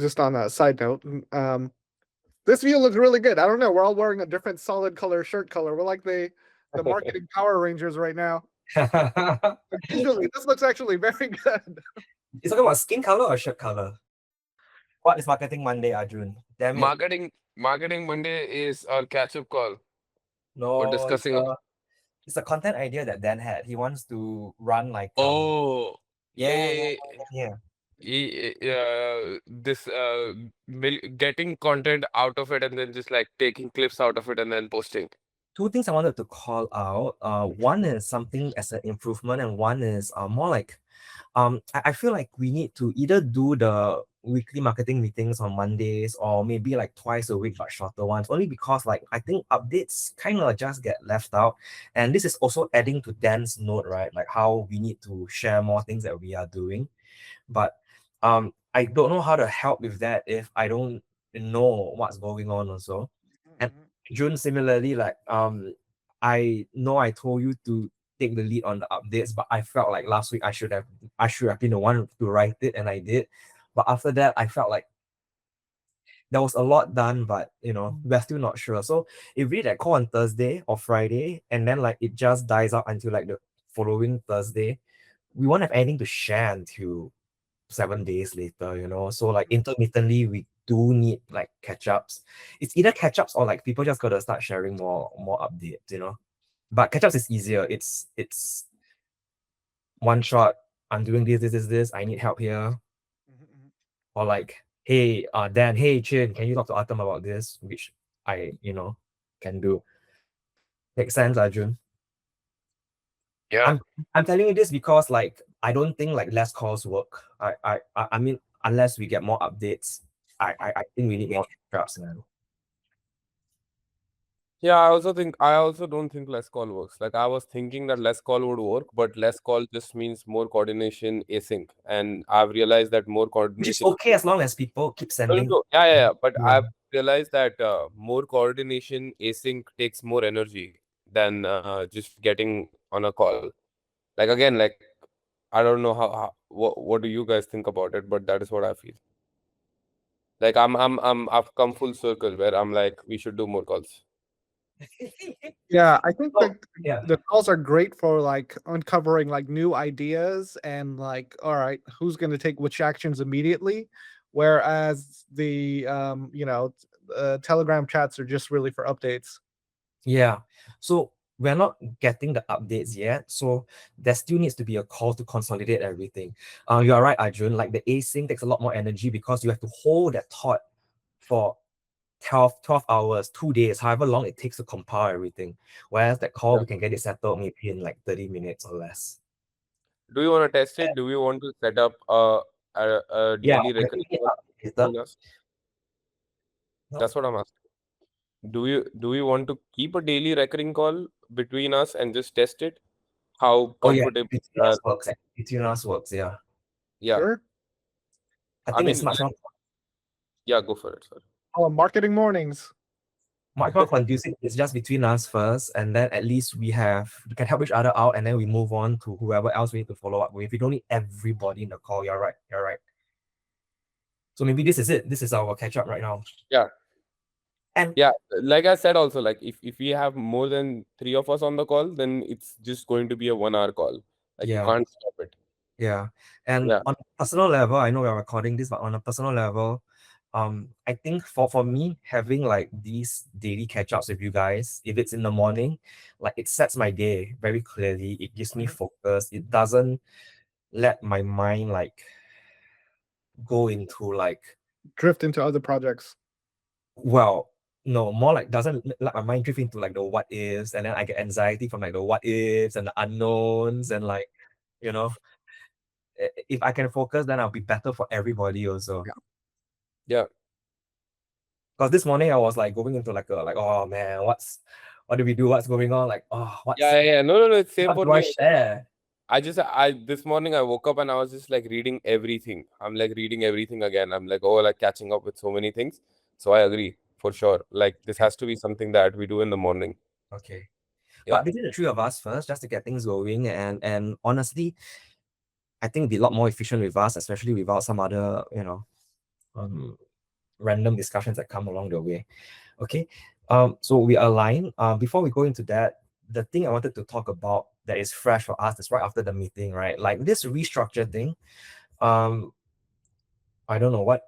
just on a side note, this view looks really good. I don't know. We're all wearing a different solid color shirt color. We're like the marketing Power Rangers right now. But visually, this looks actually very good. It's talking about skin color or shirt color? What is Marketing Monday, Arjun? Damn it. Marketing Monday is our catch-up call. We're No, discussing. it's a content idea that Dan had. He wants to run like Oh, yeah. this getting content out of it and then just like taking clips out of it and then posting. Two things I wanted to call out. One is something as an improvement, and one is more like I feel like we need to either do the weekly marketing meetings on Mondays or maybe like twice a week but shorter ones, only because like I think updates kind of just get left out. And this is also adding to Dan's note, right? Like how we need to share more things that we are doing. But I don't know how to help with that if I don't know what's going on also. And June, similarly, like I know I told you to take the lead on the updates, but I felt like last week I should have been the one to write it, and I did. But after that, I felt like there was a lot done, but we're still not sure. So if we that call on Thursday or Friday, and then like it just dies out until like the following Thursday, we won't have anything to share until 7 days later. So like intermittently we do need like catch-ups. It's either catch-ups or like people just gotta start sharing more updates. But catch-ups is easier. It's one shot. I'm doing this. I need help here. Or like, hey, Dan, hey Chin, can you talk to Atom about this? Which I can do. Makes sense, Arjun? Yeah. I'm telling you this because like I don't think like less calls work. I mean, unless we get more updates, I think we need more traps now. Yeah, I also don't think less call works. Like I was thinking that less call would work, but less call just means more coordination async. And I've realized that more Which is coordination. okay as long as people keep sending. Yeah. But I've realized that more coordination async takes more energy than just getting on a call. Like again, like I don't know what do you guys think about it, but that is what I feel. Like I've come full circle where I'm like we should do more calls. Yeah, I think yeah. the calls are great for like uncovering like new ideas and like, all right, who's going to take which actions immediately, whereas the Telegram chats are just really for updates. Yeah. So we're not getting the updates yet. So there still needs to be a call to consolidate everything. You are right, Arjun. Like the async takes a lot more energy because you have to hold that thought for 12 hours, 2 days, however long it takes to compile everything. Whereas that call, we can get it settled maybe in like 30 minutes or less. Do you want to test it? Do we want to set up a daily recurring call between us? That's what I'm asking. Do we want to keep a daily recurring call between us and just test it? How comfortable between us works. Between us works, yeah. Yeah. Sure. I think it's much more. Yeah, go for it, sir. Oh, marketing mornings. Much more conducive. It's just between us first, and then at least we can help each other out, and then we move on to whoever else we need to follow up with. We don't need everybody in the call. You're right. So maybe this is it. This is our catch up right now. Yeah. And yeah, like I said also, like if we have more than 3 of us on the call, then it's just going to be a 1-hour call. Like you can't stop it. Yeah. And on a personal level, I know we're recording this, but on a personal level, I think for me, having like these daily catch-ups with you guys, if it's in the morning, like it sets my day very clearly. It gives me focus. It doesn't let my mind like go into like drift into other projects. Well, no, more like doesn't let my mind drift into like the what ifs, and then I get anxiety from like the what ifs and the unknowns, and like if I can focus, then I'll be better for everybody also. Yeah. Because this morning I was like going into like oh man, what do we do? What's going on? Like, oh, what's No, it's same for me. Share? This morning I woke up and I was just like reading everything. I'm like reading everything again. I'm like, like catching up with so many things. So I agree for sure. Like this has to be something that we do in the morning. Okay. Yeah. But between the three of us first, just to get things going, and honestly, I think it'd be a lot more efficient with us, especially without some other, random discussions that come along the way. Okay. So we align. Before we go into that, the thing I wanted to talk about that is fresh for us is right after the meeting, right? Like this restructure thing. I don't know what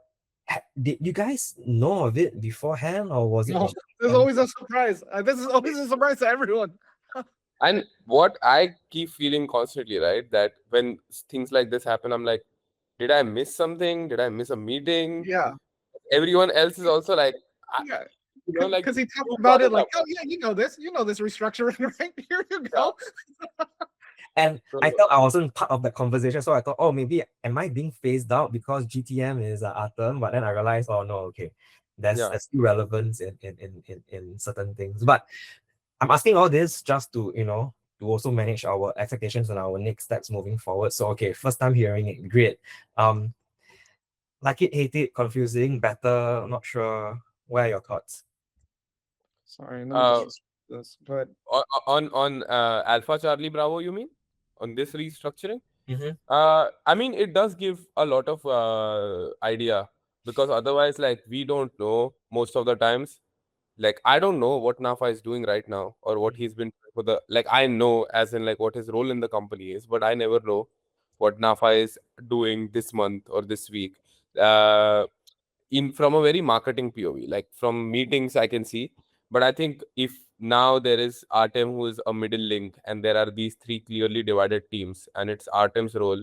did you guys know of it beforehand, or was it No, like there's always a surprise. This is always a surprise to everyone. And what I keep feeling constantly, right, that when things like this happen, I'm like, did I miss something? Did I miss a meeting? Yeah, Everyone else is also like, yeah. like Because he talked you about brought it it like, up. oh yeah, you know this restructuring, right? Here you Yeah. go. and So, I felt I wasn't part of that conversation, so I thought, oh, maybe am I being phased out because GTM is Atom? But then I realized, oh no, okay, there's yeah. still relevance in certain things. But I'm asking all this just to, you know, to also manage our expectations and our next steps moving forward. So okay, first time hearing it, great. Like it, hate it, confusing, better, not sure. What are your thoughts? Sorry, let me Uh, just this, but on Alpha Charlie Bravo, you mean? On this restructuring? Mm-hmm. I mean, it does give a lot of idea, because otherwise, like, we don't know most of the times. Like, I don't know what Nafa is doing right now, or what he's been doing for the, like, I know as in like what his role in the company is, but I never know what Nafa is doing this month or this week. Uh, in from a very marketing POV, like from meetings I can see. But I think if now there is Artem who is a middle link, and there are these three clearly divided teams, and it's Artem's role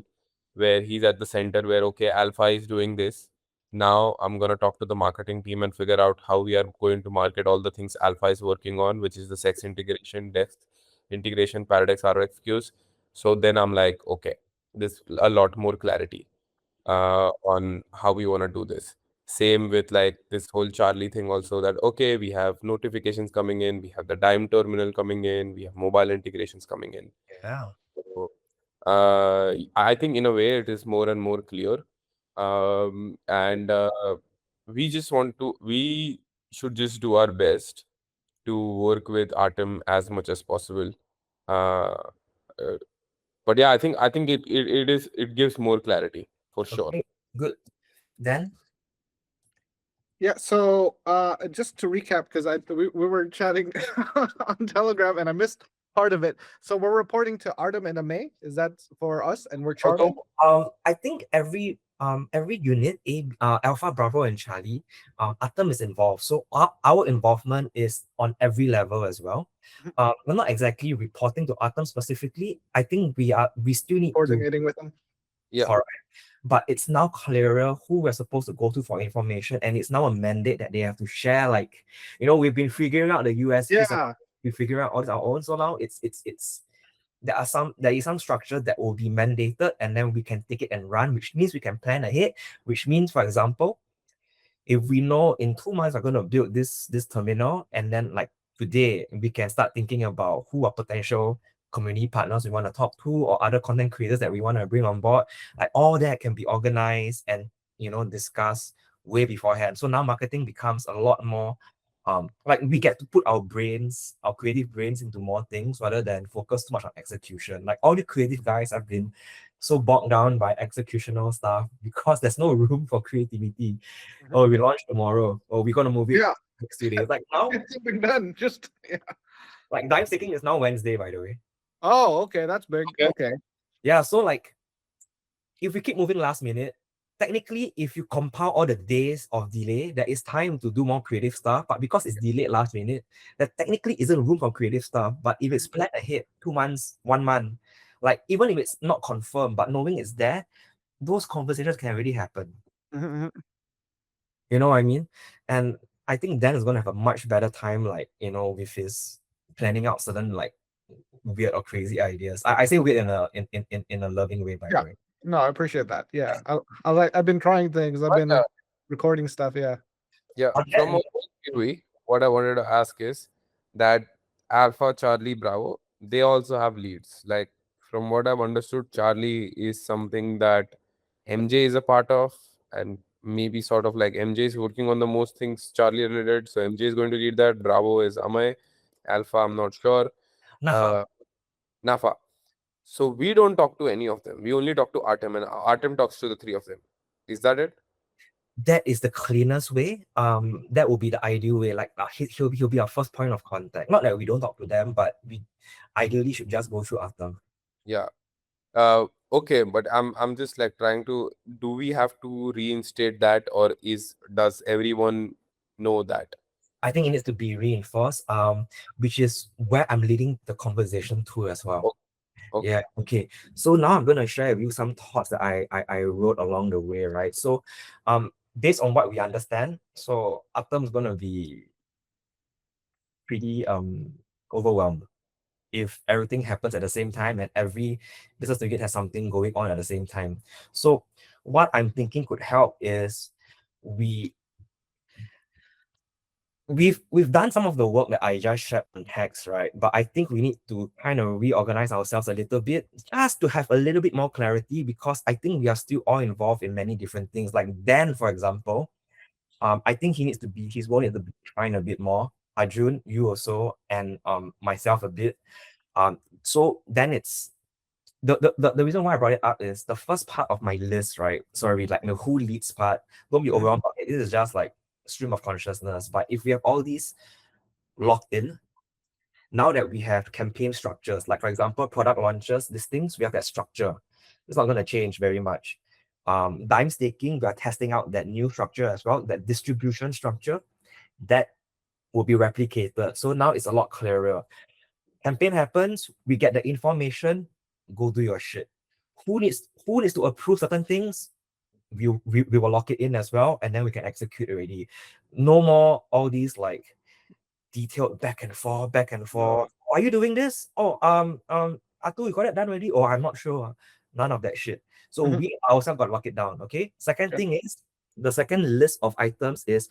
where he's at the center, where okay, Alpha is doing this. Now I'm gonna talk to the marketing team and figure out how we are going to market all the things Alpha is working on, which is the sex integration, desk integration, Paradex, RFQs. So then I'm like, okay, there's a lot more clarity on how we want to do this. Same with like this whole Charlie thing also, that okay, we have notifications coming in, we have the dime terminal coming in, we have mobile integrations coming in. Yeah. So I think in a way it is more and more clear. And we should just do our best to work with Atom as much as possible. Uh, uh, but yeah, I think it gives more clarity for sure. Okay, good. Then yeah. So just to recap, because we were chatting on Telegram and I missed part of it. So we're reporting to Artem and Ame. Is that for us? And we're Charlie. I think every unit Alpha, Bravo, and Charlie, Atom is involved. So our involvement is on every level as well. Mhm. We're not exactly reporting to Atom specifically. I think we still need to Coordinating with them. Yeah. correct. But it's now clearer who we're supposed to go to for information, and it's now a mandate that they have to share. Like, you know, we've been figuring out the USPs, Yeah. we figure out all this our own. So now it's there is some structure that will be mandated, and then we can take it and run, which means we can plan ahead, which means, for example, if we know in 2 months we're going to build this terminal, and then like today we can start thinking about who are potential community partners we want to talk to, or other content creators that we want to bring on board. Like all that can be organized and, you know, discussed way beforehand. So now marketing becomes a lot more like we get to put our brains, our creative brains, into more things rather than focus too much on execution. Like all the creative guys have been so bogged down by executional stuff because there's no room for creativity. Oh, we launch tomorrow. Oh, we're gonna move it Yeah. next 2 days. Like now, It's something done. Just yeah. like dive taking is now Wednesday, by the way. Oh, okay. That's big. Okay. Okay. Yeah, so like if we keep moving last minute, technically, if you compile all the days of delay, there is time to do more creative stuff. But because it's delayed last minute, there technically isn't room for creative stuff. But if it's planned ahead, 2 months, 1 month, like even if it's not confirmed, but knowing it's there, those conversations can really happen. Mhm. You know what I mean? And I think Dan is gonna have a much better time, like, you know, with his planning out certain like weird or crazy ideas. I say weird in a loving way, by the Yeah. way. No, I appreciate that. Yeah. I like. I've been trying things. I've But been recording stuff. Yeah. yeah, On from that, a theory, what I wanted to ask is that Alpha, Charlie, Bravo, they also have leads. Like, from what I've understood, Charlie is something that MJ is a part of, and maybe sort of like MJ is working on the most things Charlie related. So MJ is going to lead that. Bravo is Amay. Alpha, I'm not sure. Nafa. Uh, Nafa. So we don't talk to any of them. We only talk to Artem, and Artem talks to the three of them. Is that it? that is the cleanest way. That would be the ideal way. Like he'll be our first point of contact. Not that we don't talk to them, but we ideally should just go through after. Yeah. Okay, but I'm just like trying to, do we have to reinstate that, or does everyone know that? I think it needs to be reinforced. Which is where I'm leading the conversation to as well. Okay. Yeah. Okay. So now I'm gonna share with you some thoughts that I wrote along the way, right? So, based on what we understand, so Atom's gonna be pretty overwhelmed if everything happens at the same time and every business unit has something going on at the same time. So what I'm thinking could help is we we've done some of the work that I just shared on text, right? But I think we need to kind of reorganize ourselves a little bit just to have a little bit more clarity, because I think we are still all involved in many different things. Like Dan, for example, I think his role needs to be trying a bit more. Arjun, you also, and myself a bit. So then it's the reason why I brought it up is the first part of my list, right? Sorry, like the who leads part, don't be overwhelmed. This is just like stream of consciousness. But if we have all these locked in, now that we have campaign structures, like for example, product launches, these things, we have that structure. It's not going to change very much. Dime staking, we are testing out that new structure as well, that distribution structure that will be replicated. So now it's a lot clearer. Campaign happens, we get the information, go do your shit. Who needs to approve certain things? We will lock it in as well, and then we can execute already. No more all these like detailed back and forth, back and forth. Oh, are you doing this? Oh, Atu, you got it done already? Oh, I'm not sure. None of that shit. So we ourselves got to lock it down. Okay. Second thing is the second list of items is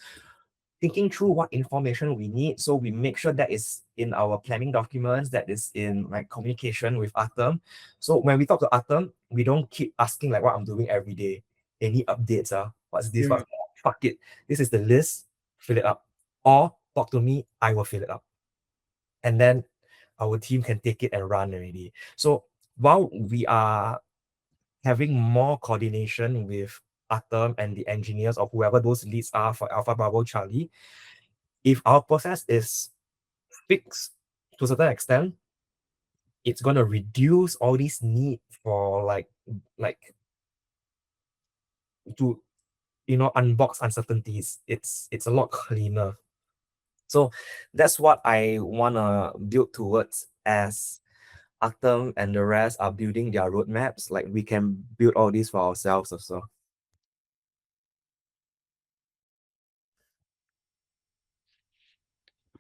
thinking through what information we need. So we make sure that is in our planning documents, that is in like communication with Atom. So when we talk to Atom, we don't keep asking like what I'm doing every day. Any updates? What's this? What's that? Fuck it. This is the list, fill it up. Or talk to me, I will fill it up. And then our team can take it and run already. So while we are having more coordination with Atom and the engineers or whoever those leads are for Alpha Bravo Charlie, if our process is fixed to a certain extent, it's gonna reduce all these need for like to unbox uncertainties. It's a lot cleaner. So that's what I wanna build towards as Atom and the rest are building their roadmaps. Like we can build all these for ourselves also.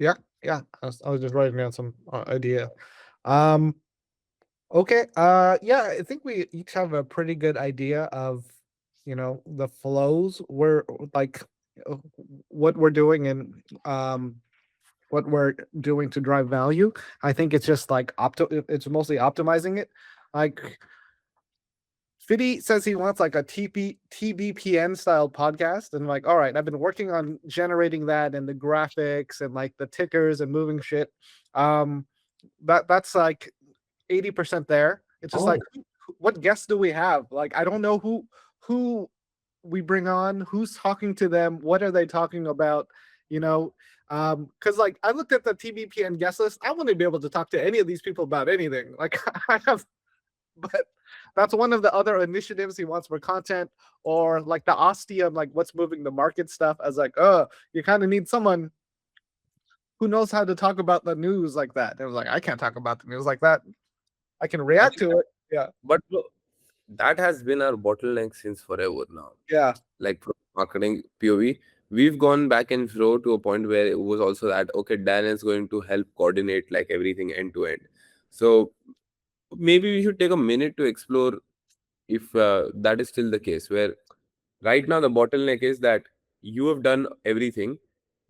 Yeah, I was just writing down some idea. Okay. Yeah, I think we each have a pretty good idea of, the flows we're like, uh, what we're doing and what we're doing to drive value. I think it's just like it's mostly optimizing it. Like Fiddy says he wants like a TBPN style podcast, and like, all right, I've been working on generating that and the graphics and like the tickers and moving shit. That's like 80% there. It's just like, what guests do we have? Like, I don't know who we bring on, who's talking to them, what are they talking about, you know? Because like I looked at the TBPN guest list, I wouldn't be able to talk to any of these people about anything. Like I have, but that's one of the other initiatives he wants for content, or like the ostium, like what's moving the market stuff. As like, you kind of need someone who knows how to talk about the news like that. And it was like, I can't talk about the news like that. I can react to it. Yeah. But bro, that has been our bottleneck since forever now. Yeah. Like from marketing POV, we've gone back and forth to a point where it was also that, okay, Dan is going to help coordinate like everything end to end. So maybe we should take a minute to explore if that is still the case, where right now the bottleneck is that you have done everything.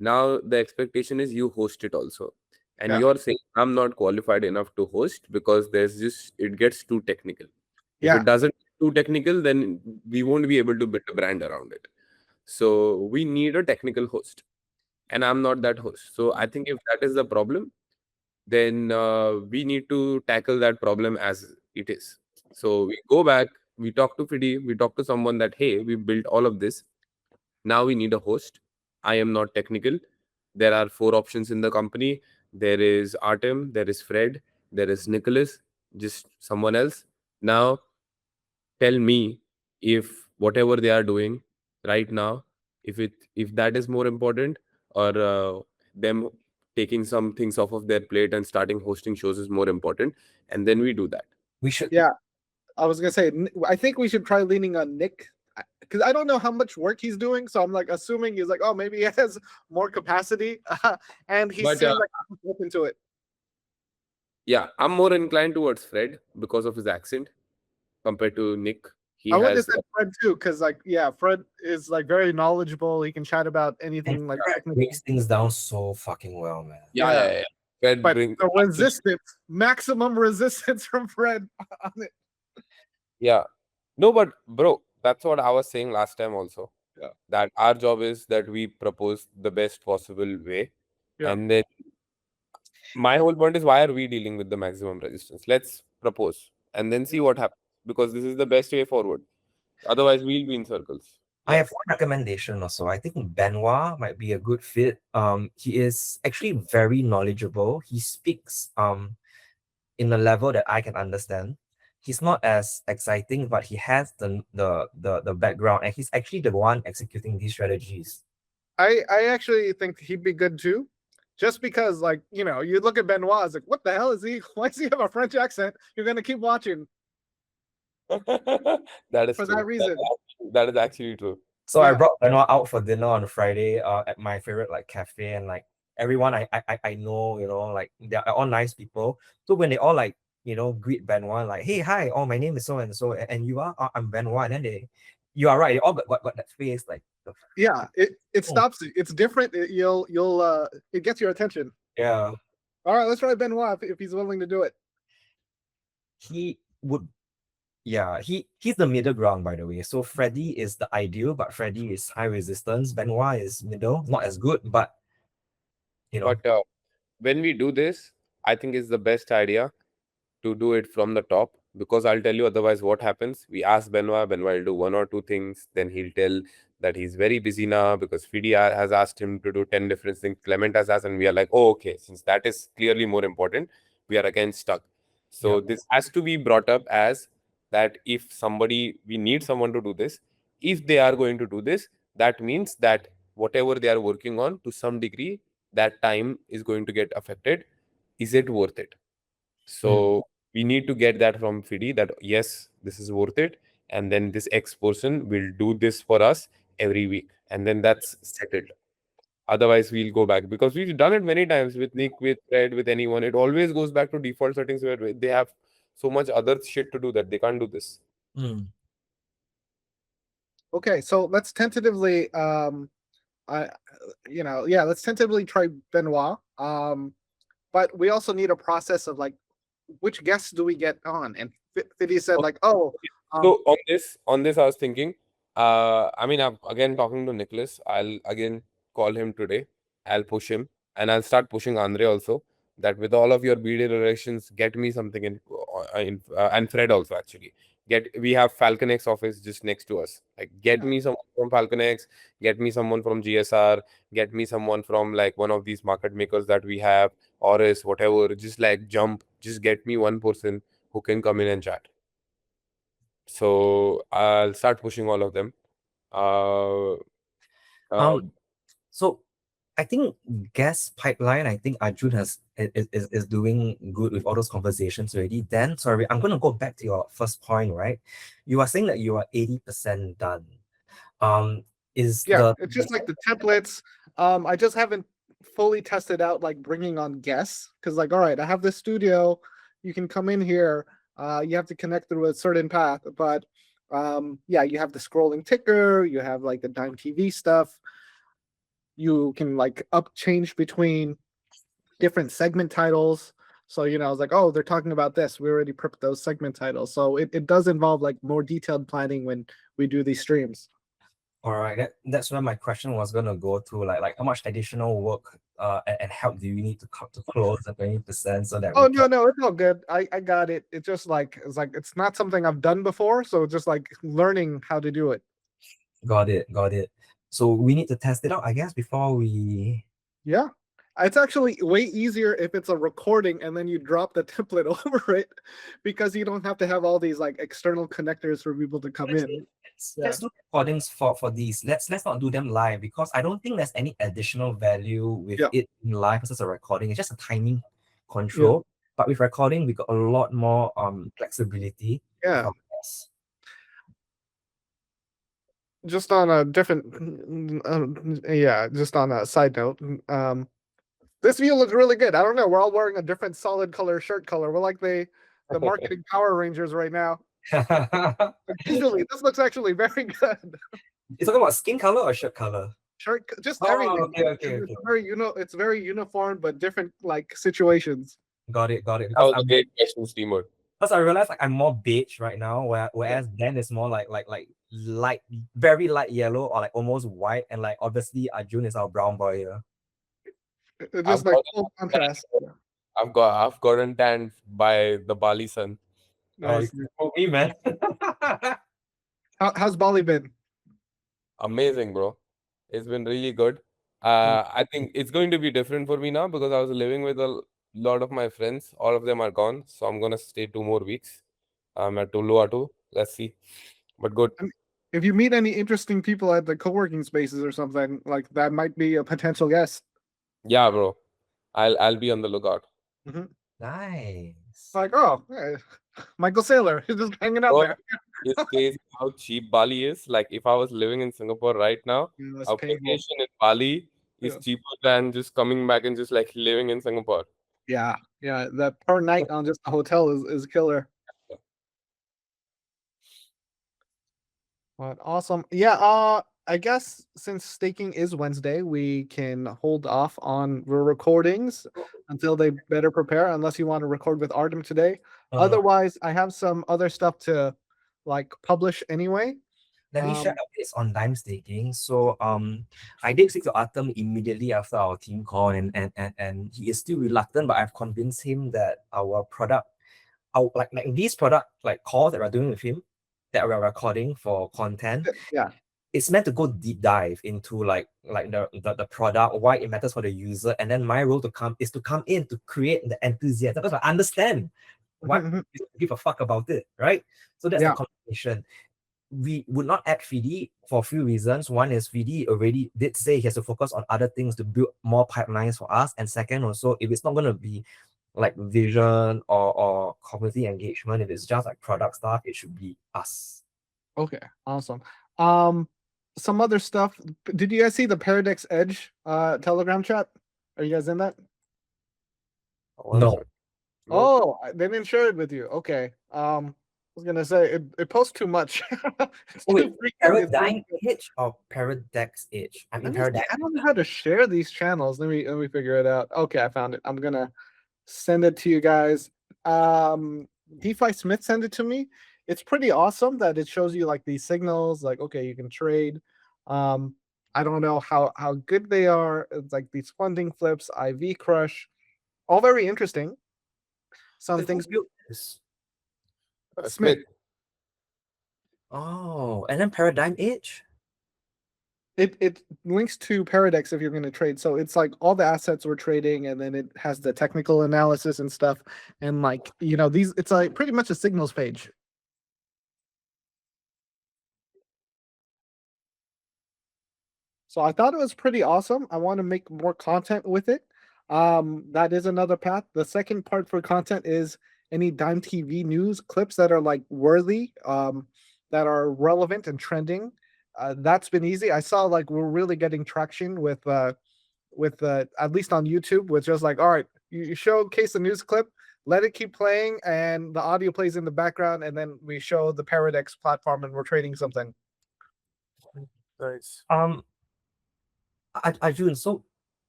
Now the expectation is you host it also. And Yeah. you're saying I'm not qualified enough to host because it gets too technical. If Yeah. it doesn't too technical, then we won't be able to build a brand around it. So we need a technical host. And I'm not that host. So I think if that is the problem, then we need to tackle that problem as it is. So we go back, we talk to Fidi, we talk to someone that, hey, we built all of this. Now we need a host. I am not technical. There are 4 options in the company. There is Artem, there is Fred, there is Nicholas, just someone else. Now tell me if whatever they are doing right now, if that is more important, or them taking some things off of their plate and starting hosting shows is more important, and then we do that. We should. Yeah, I was gonna say, I think we should try leaning on Nick, because I don't know how much work he's doing, so I'm like assuming he's like, oh, maybe he has more capacity, and he But, seems like he's open to it. Yeah, I'm more inclined towards Fred because of his accent compared to Nick. He I would have has said Fred too, because like, yeah, Fred is like very knowledgeable. He can chat about anything like technical. Breaks things down so fucking well, man. yeah. Fred But bring the resistance, maximum resistance from Fred on it. yeah. No, but bro, that's what I was saying last time also. Yeah. That our job is that we propose the best possible way. Yeah. And then my whole point is, why are we dealing with the maximum resistance? Let's propose and then see what happens, because this is the best way forward. Otherwise, we'll be in circles. I have one recommendation also. I think Benoit might be a good fit. He is actually very knowledgeable. He speaks in a level that I can understand. He's not as exciting, but he has the background, and he's actually the one executing these strategies. I actually think he'd be good too, just because like, you know, you look at Benoit, it's like, what the hell is he? Why does he have a French accent? You're gonna keep watching That is for true. that reason. That is actually true. So I Yeah. brought Benoit out for dinner on Friday at my favorite like cafe, and like everyone I know, you know, like they're all nice people. So when they all like, you know, greet Benoit like, hey, hi, oh, my name is so and so, and you are, oh, I'm Benoit, and then you are right, they all got that face like. Yeah, it stops it. It's different. You'll it gets your attention. Yeah. All right, let's try Benoit if he's willing to do it. He would. Yeah, he's the middle ground, by the way. So Freddy is the ideal, but Freddy is high resistance. Benoit is middle, not as good, but you know. But when we do this, I think it's the best idea to do it from the top, because I'll tell you otherwise what happens. We ask Benoit will do 1 or 2 things, then he'll tell that he's very busy now because Fidi has asked him to do 10 different things, Clement has asked, and we are like, oh, okay, since that is clearly more important, we are again stuck. So this has to be brought up as that if we need someone to do this, if they are going to do this, that means that whatever they are working on, to some degree, that time is going to get affected. Is it worth it? So we need to get that from Fidi that yes, this is worth it, and then this X person will do this for us every week, and then that's settled. Otherwise, we'll go back, because we've done it many times with Nick, with Fred, with anyone. It always goes back to default settings where they have so much other shit to do that they can't do this. Okay, so let's tentatively let's tentatively try Benoit. But we also need a process of like, which guests do we get on? And Fidi said like, oh, so on this, I was thinking, I mean, I'm again talking to Nicholas. I'll again call him today. I'll push him, and I'll start pushing Andre also. That with all of your BD relations, get me something and Fred also actually. We have FalconX office just next to us. Like, get me someone from FalconX, get me someone from GSR, get me someone from like one of these market makers that we have, or is whatever. Just like just get me one person who can come in and chat. So I'll start pushing all of them. So I think guest pipeline, I think Arjun is doing good with all those conversations already. Then sorry, I'm gonna go back to your first point, right? You are saying that you are 80% done. It's just like the templates. I just haven't fully tested out like bringing on guests, because like, all right, I have this studio, you can come in here, you have to connect through a certain path, but you have the scrolling ticker, you have like the Dime TV stuff, you can like change between different segment titles. So, you know, I was like, oh, they're talking about this, we already prepped those segment titles. So it does involve like more detailed planning when we do these streams. All right, that's where my question was gonna go to, like how much additional work and help do you need to close the 20%, so that no, it's all good. I got it. It's just like it's not something I've done before, so just like learning how to do it. Got it. So we need to test it out, I guess, before we. Yeah. It's actually way easier if it's a recording and then you drop the template over it, because you don't have to have all these like external connectors for people to come in. Let's do recordings for these. Let's not do them live, because I don't think there's any additional value with Yeah. it in live versus a recording. It's just a timing Yeah. control. But with recording, we got a lot more flexibility. Yeah. Us. Just on a different, just on a side note, this view looks really good. I don't know. We're all wearing a different solid color shirt color. We're like the marketing Power Rangers right now. Visually, this looks actually very good. You're talking about skin color or shirt color? Shirt, just Oh, everything. okay. It's very, it's very uniform, but different like situations. Got it. That was a great question, Steamer. Because I realize like I'm more beige right now, whereas Dan is more like light, very light yellow or like almost white, and like obviously Arjun is our brown boy here. It's just like full contrast. I've gotten tanned by the Bali sun. Nice. For me, man. How's Bali been? Amazing, bro. It's been really good. I think it's going to be different for me now because I was living with a lot of my friends. All of them are gone, so I'm gonna stay 2 more weeks. I'm at Uluwatu. Let's see, but good. If you meet any interesting people at the co-working spaces or something, like that might be a potential guest. Yeah, bro. I'll be on the lookout. Nice. Like, oh, hey, Michael Saylor, he's just hanging out there. It's crazy how cheap Bali is. Like if I was living in Singapore right now, a vacation in Bali is cheaper than just coming back and just like living in Singapore. Yeah, that per night on just a hotel is killer. But awesome. Yeah, I guess since staking is Wednesday, we can hold off on the recordings until they better prepare, unless you want to record with Artem today. Otherwise, I have some other stuff to like publish anyway. Let me share updates on Dime staking. So I did speak to Artem immediately after our team call, and he is still reluctant, but I've convinced him that our product, like these product like calls that we're doing with him, that we're recording for content, it's meant to go deep dive into like the product, why it matters for the user, and then my role to come in to create the enthusiasm, because I understand why you give a fuck about it, right? So that's the combination. We would not add Fidi for a few reasons. One is Fidi already did say he has to focus on other things to build more pipelines for us, and second also, if it's not going to be like vision or community engagement, if it's just like product stuff, it should be us. Okay, awesome. Some other stuff. Did you guys see the Paradex Edge Telegram chat? Are you guys in that? No. Oh, they didn't share it with you. Okay. I was gonna say it posts too much. Wait, Paradigm Edge or Paradex Edge? I mean Paradex. I don't know how to share these channels. Let me figure it out. Okay, I found it. I'm gonna send it to you guys. DeFi Smith sent it to me. It's pretty awesome that it shows you like these signals, like okay, you can trade. I don't know how good they are. It's like these funding flips, IV crush, all very interesting. Some things built this. Smith. Oh, and then Paradigm Edge. It links to Paradex if you're going to trade. So it's like all the assets we're trading, and then it has the technical analysis and stuff. And like, these, it's like pretty much a signals page. So I thought it was pretty awesome. I want to make more content with it. That is another path. The second part for content is any Dime TV news clips that are like worthy, that are relevant and trending. That's been easy. I saw like we're really getting traction with at least on YouTube, with just like, all right, you showcase a news clip, let it keep playing, and the audio plays in the background, and then we show the Paradex platform and we're trading something. Nice. Arjun, so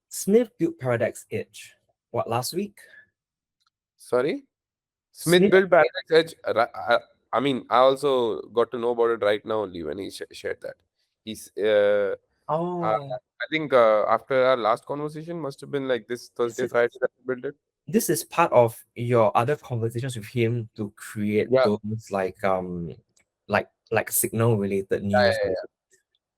Smith built Paradex Edge last week? Sorry? Smith built Paradex Edge. I mean, I also got to know about it right now only when he shared that. He's I think after our last conversation, must have been like this Thursday, Friday that he built it. This is part of your other conversations with him to create those like signal related news.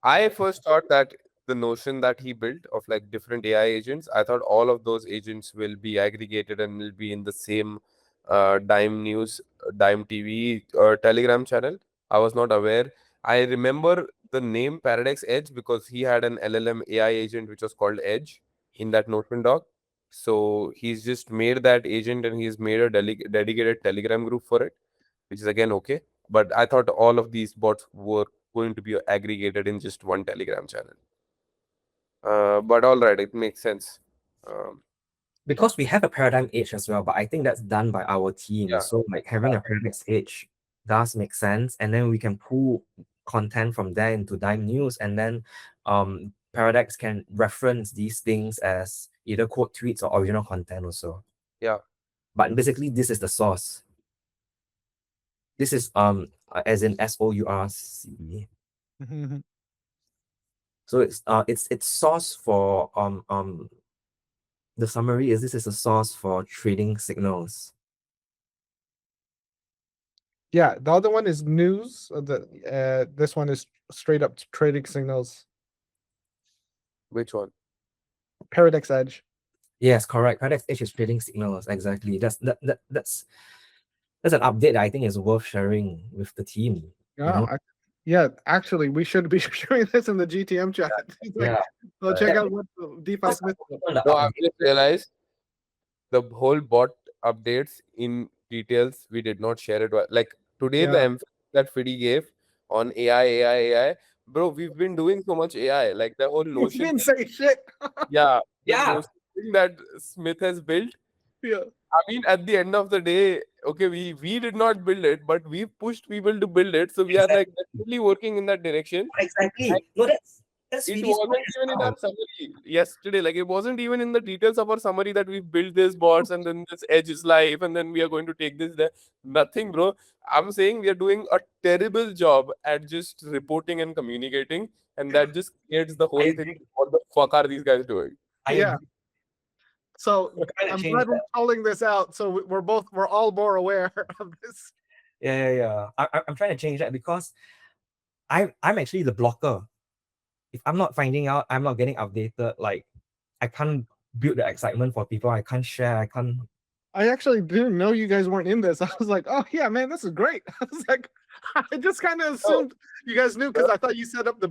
I first thought that the notion that he built of like different AI agents, I thought all of those agents will be aggregated and will be in the same Dime News, Dime TV, or Telegram channel. I was not aware. I remember the name Paradex Edge because he had an LLM AI agent which was called Edge in that Notion doc. So he's just made that agent and he's made a dedicated Telegram group for it, which is again okay. But I thought all of these bots were going to be aggregated in just one Telegram channel. But all right, it makes sense. Um, Because we have a paradigm edge as well, but I think that's done by our team. yeah, So like having a paradox edge does make sense, and then we can pull content from there into Dime News, and then Paradex can reference these things as either quote tweets or original content also. yeah. But basically, this is the source. This is as in source. So it's source for the summary is this is a source for trading signals. Yeah, the other one is news. This one is straight up trading signals. Which one? Paradex Edge. Yes, correct. Paradex Edge is trading signals. Exactly. That's an update that I think is worth sharing with the team. Yeah, yeah. Actually, we should be sharing this in the GTM chat. It's like, Yeah. so check out what DeFi Smith. No, I've just realized the whole bot updates in details. We did not share it. Like today, the Yeah. emphasis that Fiddy gave on AI, bro. We've been doing so much AI. Like the whole We notion. didn't say shit. Yeah, the Yeah. notion that Smith has built. Yeah. I mean, at the end of the day, okay, we did not build it, but we pushed people to build it. So we are like definitely working in that direction. And Exactly. No, that's it really smart wasn't as even in well. our summary yesterday. Like it wasn't even in the details of our summary that we've built this bots and then this edge is live and then we are going to take this there. Nothing, bro. I'm saying we are doing a terrible job at just reporting and communicating, and that just creates the I whole thing. agree. What the fuck are these guys doing? I Yeah. agree. So We're trying to I'm change glad we're that. calling this out. So we're all more aware of this. Yeah. I'm trying to change that because I'm actually the blocker. If I'm not finding out, I'm not getting updated. Like I can't build the excitement for people. I can't share. I can't. I actually didn't know you guys weren't in this. I was like, oh yeah, man, this is great. I was like, I just kind of Oh, assumed you guys knew because I thought you set up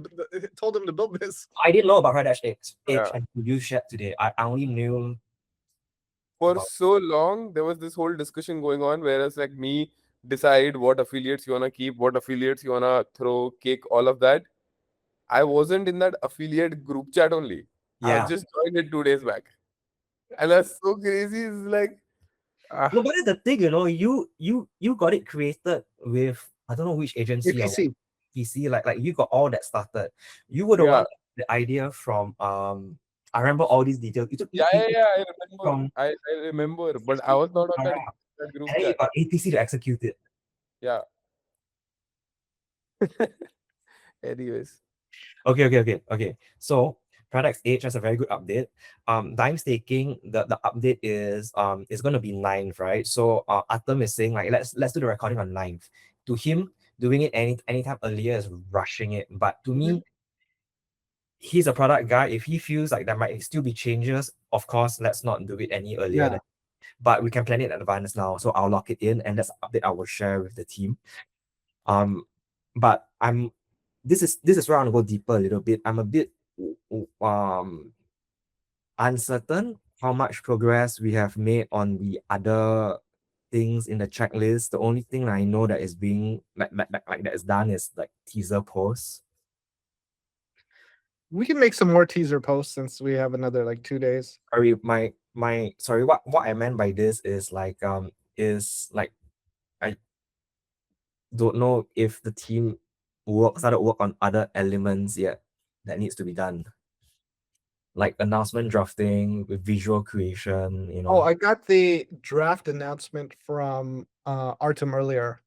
told him to build this. I didn't know about Paradex Edge yeah. and you shared today. I only knew For about. so long, there was this whole discussion going on, whereas like me decide what affiliates you wanna keep, what affiliates you wanna throw, kick, all of that. I wasn't in that affiliate group chat only. I Yeah. just joined it 2 days back. And that's so crazy. It's like, No, but that's the thing, you got it created with I don't know which agency or what APC. PC, like you got all that started. You were the yeah, one the idea from I remember all these details. yeah, I remember. From I remember, but I was not on that group and then you chat. got APC to execute it. Yeah. Anyways. Okay. So Paradex Edge has a very good update. Dime staking, the update is gonna be ninth, right? So Atom is saying like let's do the recording on ninth. To him, doing it anytime earlier is rushing it. But to me, he's a product guy. If he feels like there might still be changes, of course, let's not do it any earlier. Yeah. But we can plan it in advance now. So I'll lock it in and that's an update I will share with the team. But this is where I want to go deeper a little bit. I'm a bit uncertain how much progress we have made on the other things in the checklist. The only thing I know that is being like that is done is like teaser posts. We can make some more teaser posts since we have another like 2 days. Sorry, sorry, what I meant by this is like I don't know if the team started work on other elements yet that needs to be done. Like announcement drafting with visual creation, Oh, I got the draft announcement from Artem earlier.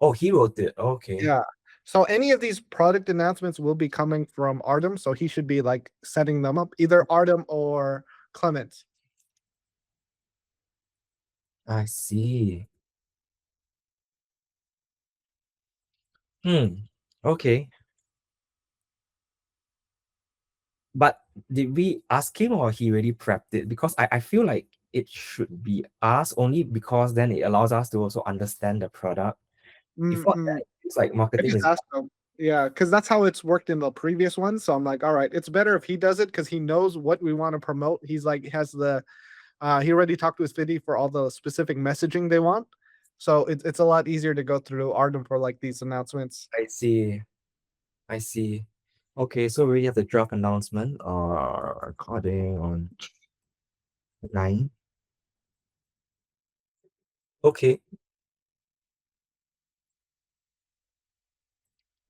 Oh, he wrote it. Okay. Yeah. So any of these product announcements will be coming from Artem, so he should be like setting them up, either Artem or Clement. I see. Okay. But did we ask him or he already prepped it? Because I feel like it should be us only because then it allows us to also understand the product. If not, Mm-mm. it's like I marketing just is asked him. Yeah, because that's how it's worked in the previous one. So I'm like, all right, it's better if he does it because he knows what we want to promote. He's like has the he already talked to his Fiddy for all the specific messaging they want. So it's a lot easier to go through Artem for like these announcements. I see. I see. Okay, so we have the draft announcement recording on 9. Okay.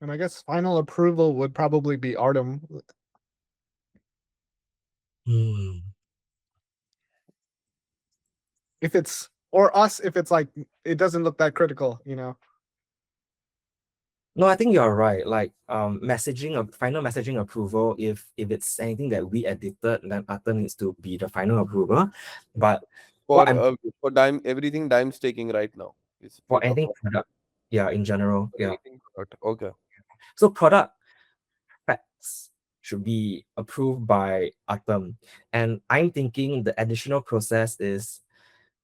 And I guess final approval would probably be Artem Hmm. if it's or us if it's like it doesn't look that critical, you know. No, I think you're right. Like messaging of final messaging approval, if it's anything that we edited, then Arthur needs to be the final approval. But what I'm For dime everything dime's taking right now. for You're anything talking product, yeah, in general, about yeah. anything product. Okay. So product facts should be approved by Atom. And I'm thinking the additional process is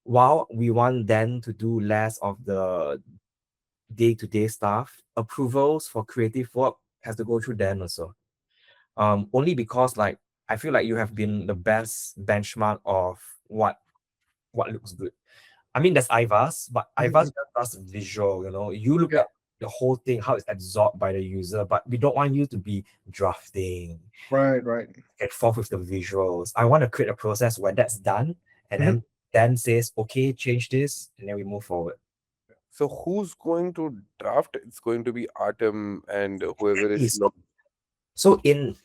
while we want them to do less of the day-to-day stuff, approvals for creative work has to go through them also. Only because like I feel like you have been the best benchmark of what looks good. I mean, there's IVAS, but IVAS just does visual, you know. You look Yeah. at the whole thing, how it's absorbed by the user, but we don't want you to be drafting, Right. get forth with the visuals. I want to create a process where that's done and then says, okay, change this, and then we move forward. So who's going to draft? It's going to be Artem and whoever Exactly. is So in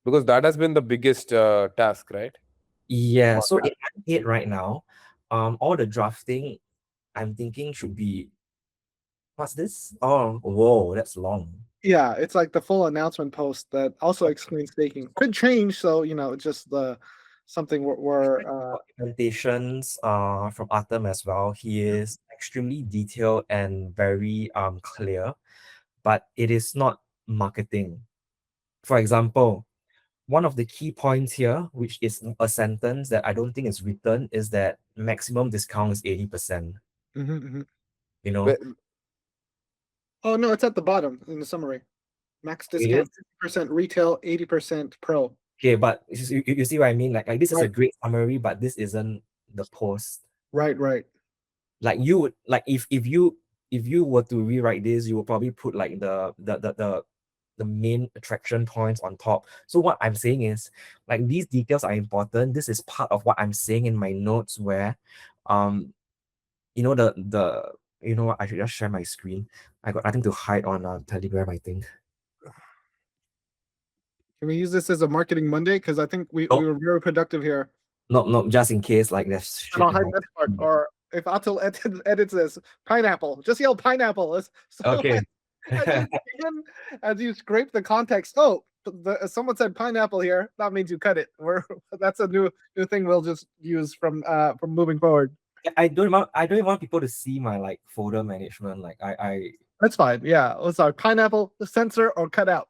because that has been the biggest task, right? yeah, so in Marketing. my head right now, all the drafting I'm thinking should be what's this? Oh, whoa, that's long. Yeah, it's like the full announcement post that also explains staking. Could change, so you know, it's just the something we're Presentations from Artem as well. He is extremely detailed and very clear, but it is not marketing. For example, one of the key points here, which is a sentence that I don't think is written, is that maximum discount is 80%. You know, Where- Oh no, it's at the bottom in the summary. Max it is. discount 50% retail, 80% pro. Okay, but you see what I mean? Like this is a Right. great summary, but this isn't the post. Right. Like you would like if you were to rewrite this, you would probably put like the main attraction points on top. So what I'm saying is like these details are important. This is part of what I'm saying in my notes where you know the you know what, I should just share my screen. I got nothing to hide on Telegram, I think. Can we use this as a marketing Monday? Because I think we Nope. were very productive here. No, just in case like there's And shit I'll in hide my that part. Or if Atul edits this, pineapple. Just yell pineapple. So okay. as you scrape the context, oh, someone said pineapple here. That means you cut it. That's a new thing we'll just use from moving forward. I don't even want people to see my like folder management. Like I That's fine. Yeah. Oh, sorry. Pineapple, censor or cut out.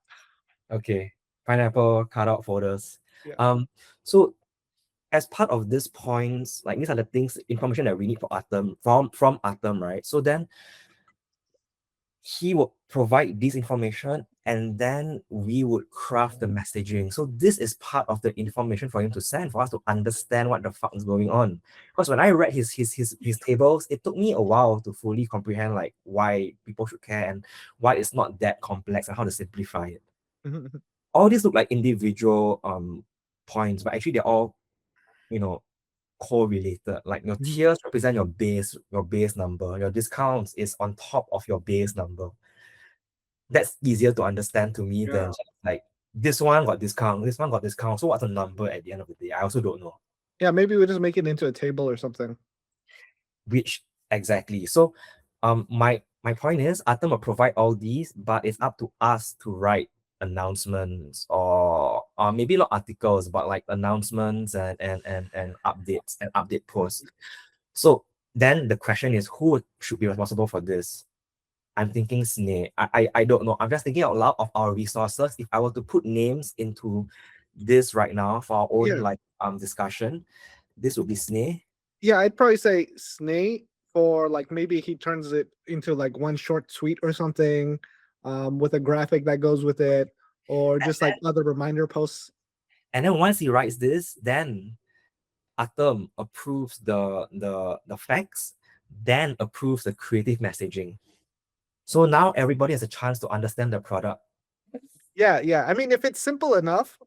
okay. Pineapple cutout folders. Yeah. So as part of this points, like these are the things, information that we need for Atom from Atom, right? So then he will provide this information and then we would craft the messaging. So this is part of the information for him to send for us to understand what the fuck is going on. Because when I read his tables, it took me a while to fully comprehend like why people should care and why it's not that complex and how to simplify it. All these look like individual points, but actually they're all, you know, correlated. Like your tiers represent your base number. Your discounts is on top of your base number. That's easier to understand to me than Yeah. just like this one got discount, this one got discount. So what's the number at the end of the day? I also don't know. Yeah. Maybe we just make it into a table or something. Which exactly. So my point is Atom will provide all these, but it's up to us to write announcements or maybe not articles, but like announcements and updates and update posts. So then the question is who should be responsible for this? I'm thinking Snake. I don't know. I'm just thinking out loud of our resources. If I were to put names into this right now for our own Yeah. like discussion, this would be Sneh. Yeah, I'd probably say Snake for like maybe he turns it into like one short tweet or something, with a graphic that goes with it, or just like other reminder posts. And then once he writes this, then Atom approves the facts, then approves the creative messaging. So now everybody has a chance to understand the product. Yeah, yeah. I mean, if it's simple enough,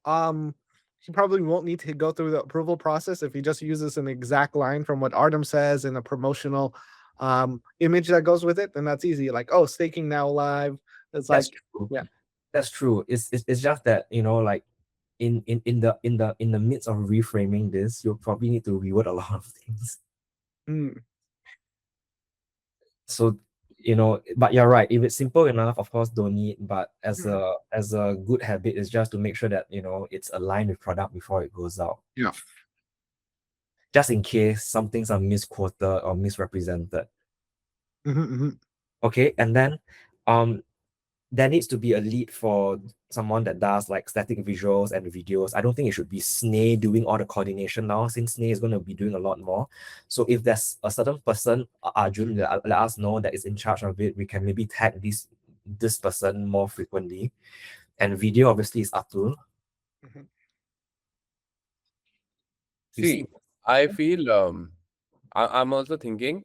he probably won't need to go through the approval process if he just uses an exact line from what Artem says in a promotional image that goes with it, then that's easy. Like, oh, staking now live. It's That's like, true. yeah. That's true. It's just that, you know, like in the midst of reframing this, you'll probably need to reword a lot of things. Mm. So, you know, but you're right. If it's simple enough, of course, don't need. But as a good habit, is just to make sure that, you know, it's aligned with product before it goes out. Yeah. Just in case some things are misquoted or misrepresented. Okay, and then there needs to be a lead for someone that does like static visuals and videos. I don't think it should be Sneh doing all the coordination now, since Sneh is going to be doing a lot more. So if there's a certain person, Arjun, let us know that is in charge of it. We can maybe tag this person more frequently. And video obviously is Atul. You See, I feel I'm also thinking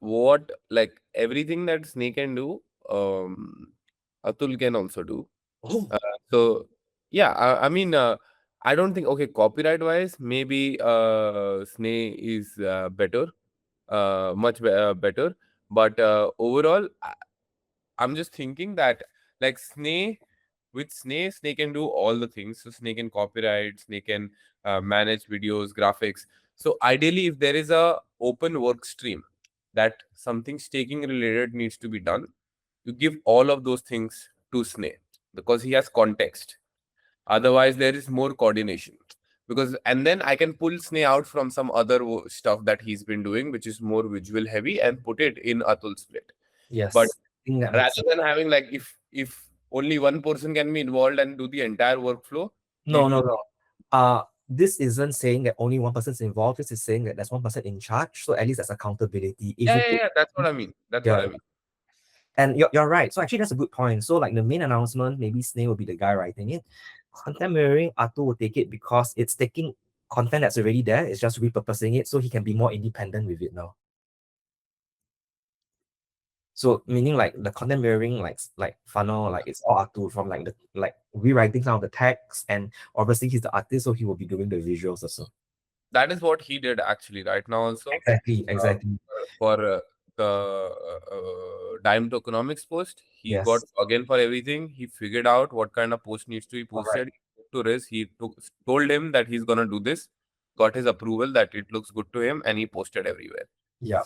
what like everything that Snake can do, Atul can also do. Oh, So yeah, I mean I don't think okay, copyright wise, maybe Snake is better, better. But overall, I'm just thinking that like Snake can do all the things. So Snake can copyright, Snake can manage videos, graphics. So ideally, if there is a open work stream that something staking related needs to be done, you give all of those things to Snake because he has context. Otherwise, there is more coordination. Because and then I can pull Snake out from some other stuff that he's been doing, which is more visual heavy, and put it in Atul's plate. yes. But I think that makes rather sense. than having like if only one person can be involved and do the entire workflow, he do No. This isn't saying that only one person is involved. This is saying that there's one person in charge. So at least there's accountability. If you put, That's what I mean. That's what yeah, I mean. and you're right. So actually, that's a good point. So like the main announcement, maybe Sneh will be the guy writing it. Content mirroring, Arthur will take it because it's taking content that's already there. It's just repurposing it so he can be more independent with it now. So meaning like the content mirroring, like funnel, like it's all Arthur from like the like rewriting some of the text, and obviously he's the artist, so he will be doing the visuals also. That is what he did actually right now also. Exactly. For the dime tokenomics post, he Yes. got again for everything. He figured out what kind of post needs to be posted. To Riz, told him that he's gonna do this, got his approval that it looks good to him, and he posted everywhere. Yeah.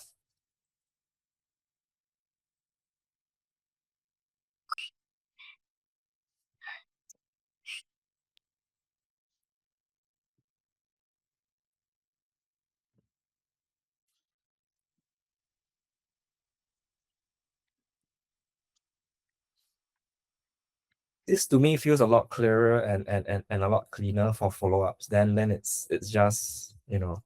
This to me feels a lot clearer and a lot cleaner for follow-ups. Then it's just, you know.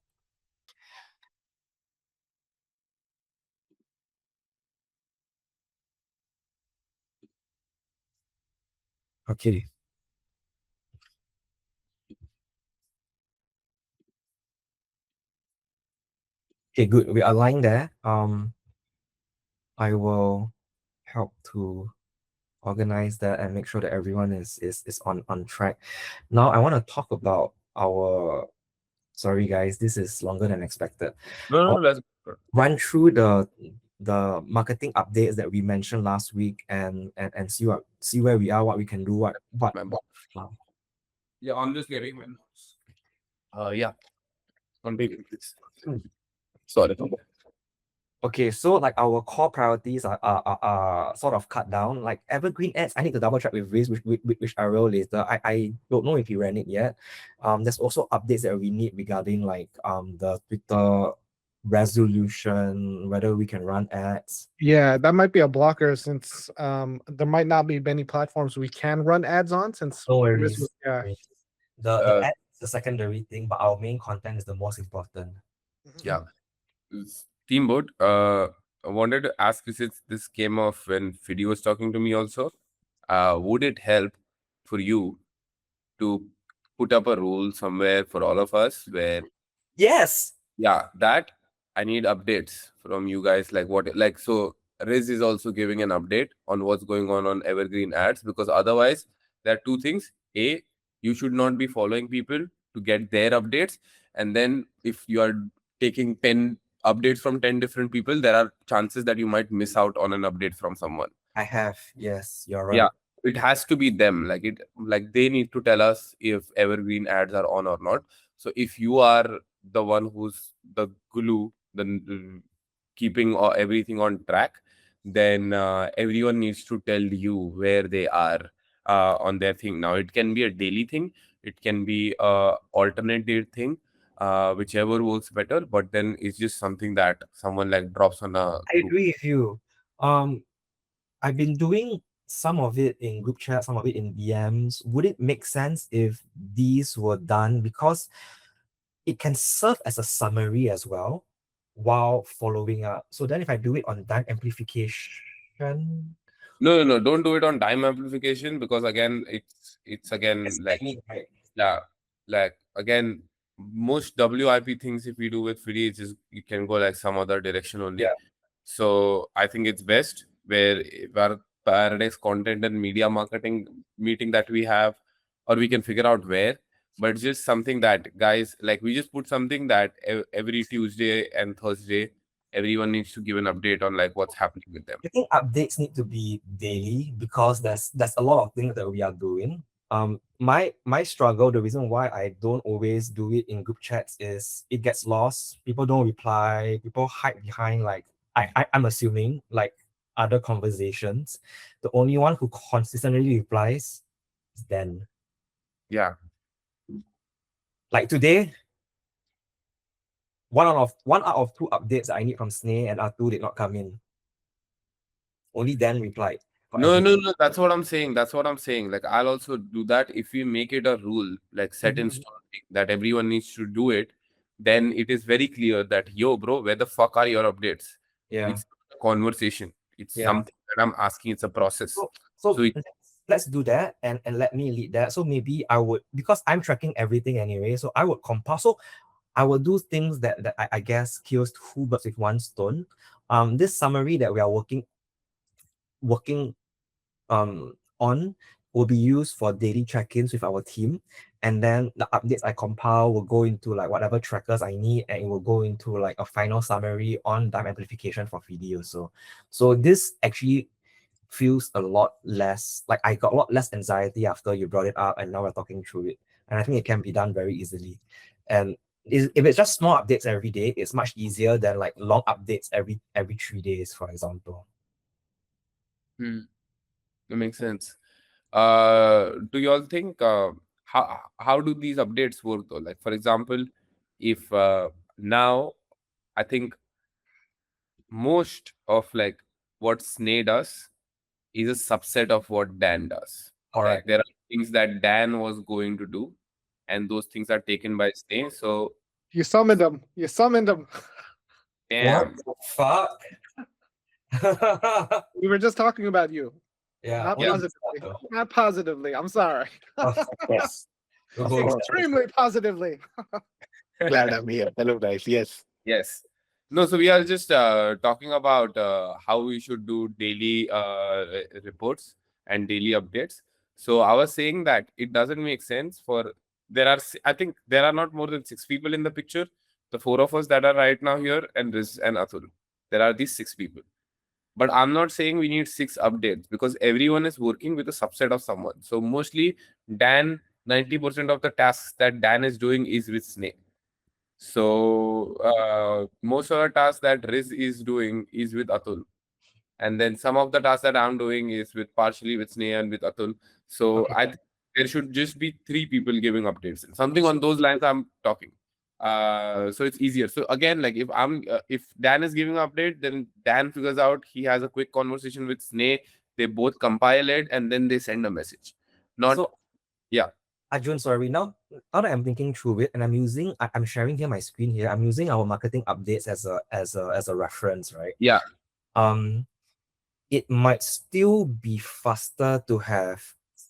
Okay. Okay, good. We are aligned there. I will help to organize that and make sure that everyone is on track. Now I want to talk about our, sorry guys, this is longer than expected. No, let's run through the marketing updates that we mentioned last week and see where we are, what we can do, what yeah, I'm just getting my notes. Yeah. Continue, please. Sorry. Okay, so like our core priorities are sort of cut down. Like evergreen ads, I need to double check with Riz, which I will later. I don't know if he ran it yet. There's also updates that we need regarding like the Twitter resolution, whether we can run ads. Yeah, that might be a blocker since there might not be many platforms we can run ads on since No worries. yeah. The ad is the secondary thing, but our main content is the most important. Yeah. Steamboat, I wanted to ask you, since this came off when Fidi was talking to me also, would it help for you to put up a rule somewhere for all of us where, Yes. yeah, that I need updates from you guys, like what, like, so Riz is also giving an update on what's going on Evergreen ads, because otherwise there are two things. A, you should not be following people to get their updates, and then if you are taking 10 updates from 10 different people, there are chances that you might miss out on an update from someone. I have. Yes, you're right. Yeah, it has to be them. Like they need to tell us if evergreen ads are on or not. So if you are the one who's the glue, keeping everything on track, then everyone needs to tell you where they are on their thing. Now it can be a daily thing, it can be a alternate date thing, whichever works better. But then it's just something that someone like drops on a I group. agree with you. I've been doing some of it in group chat, some of it in DMs. Would it make sense if these were done, because it can serve as a summary as well while following up? So then if I do it on time amplification, No, don't do it on time amplification, because again, it's again it's like, right? yeah, like again, most WIP things, if we do with free, it's just you can go like some other direction only. Yeah. So I think it's best where if our Paradex content and media marketing meeting that we have, or we can figure out where, but just something that guys, like, we just put something that every Tuesday and Thursday everyone needs to give an update on like what's happening with them. I think updates need to be daily, because there's a lot of things that we are doing. My struggle, the reason why I don't always do it in group chats is it gets lost. People don't reply. People hide behind, like, I'm assuming, like, other conversations. The only one who consistently replies is Dan. Yeah. Like today, one out of two updates I need from Sneh and Atu did not come in. Only Dan replied. For No, everything. no. That's what I'm saying. That's what I'm saying. Like, I'll also do that if we make it a rule, like set in stone, that everyone needs to do it. Then it is very clear that, yo, bro, where the fuck are your updates? Yeah. It's a conversation. It's Yeah. something that I'm asking. It's a process. So So let's do that, and let me lead that. So maybe I would, because I'm tracking everything anyway, so I would compile. So I will do things that I guess kills two birds with one stone. This summary that we are working on will be used for daily check-ins with our team, and then the updates I compile will go into like whatever trackers I need, and it will go into like a final summary on time amplification for video. So this actually feels a lot less, like I got a lot less anxiety after you brought it up, and now we're talking through it, and I think it can be done very easily. And if it's just small updates every day, it's much easier than like long updates every 3 days, for example. that makes sense. Do you all think how do these updates work though? Like, for example, if now I think most of like what Sneh does is a subset of what Dan does. Like, Correct. there are things that Dan was going to do, and those things are taken by Sneh. So You summoned him. You summoned him. damn. What the fuck? We were just talking about you. Yeah. Not only positively. this stuff, Not positively. I'm sorry. though. Yes. We'll go with that. Extremely positively. Glad I'm here. Hello, guys. Yes. Yes. No, so we are just talking about how we should do daily reports and daily updates. So I was saying that it doesn't make sense for I think there are not more than 6 people in the picture. The four of us that are right now here, and Riz and Atul. There are these 6 people. But I'm not saying we need 6 updates, because everyone is working with a subset of someone. So mostly Dan, 90% of the tasks that Dan is doing is with Snake. So most of the tasks that Riz is doing is with Atul. And then some of the tasks that I'm doing is with partially with Sneha and with Atul. So Okay. I think there should just be 3 people giving updates. Something on those lines I'm talking. So it's easier. So again, like if Dan is giving an update, then Dan figures out, he has a quick conversation with Sneh. They both compile it and then they send a message. Not So yeah. Arjun, sorry. Now that I'm thinking through it, and I'm sharing here my screen here. I'm using our marketing updates as a reference, right? Yeah. It might still be faster to have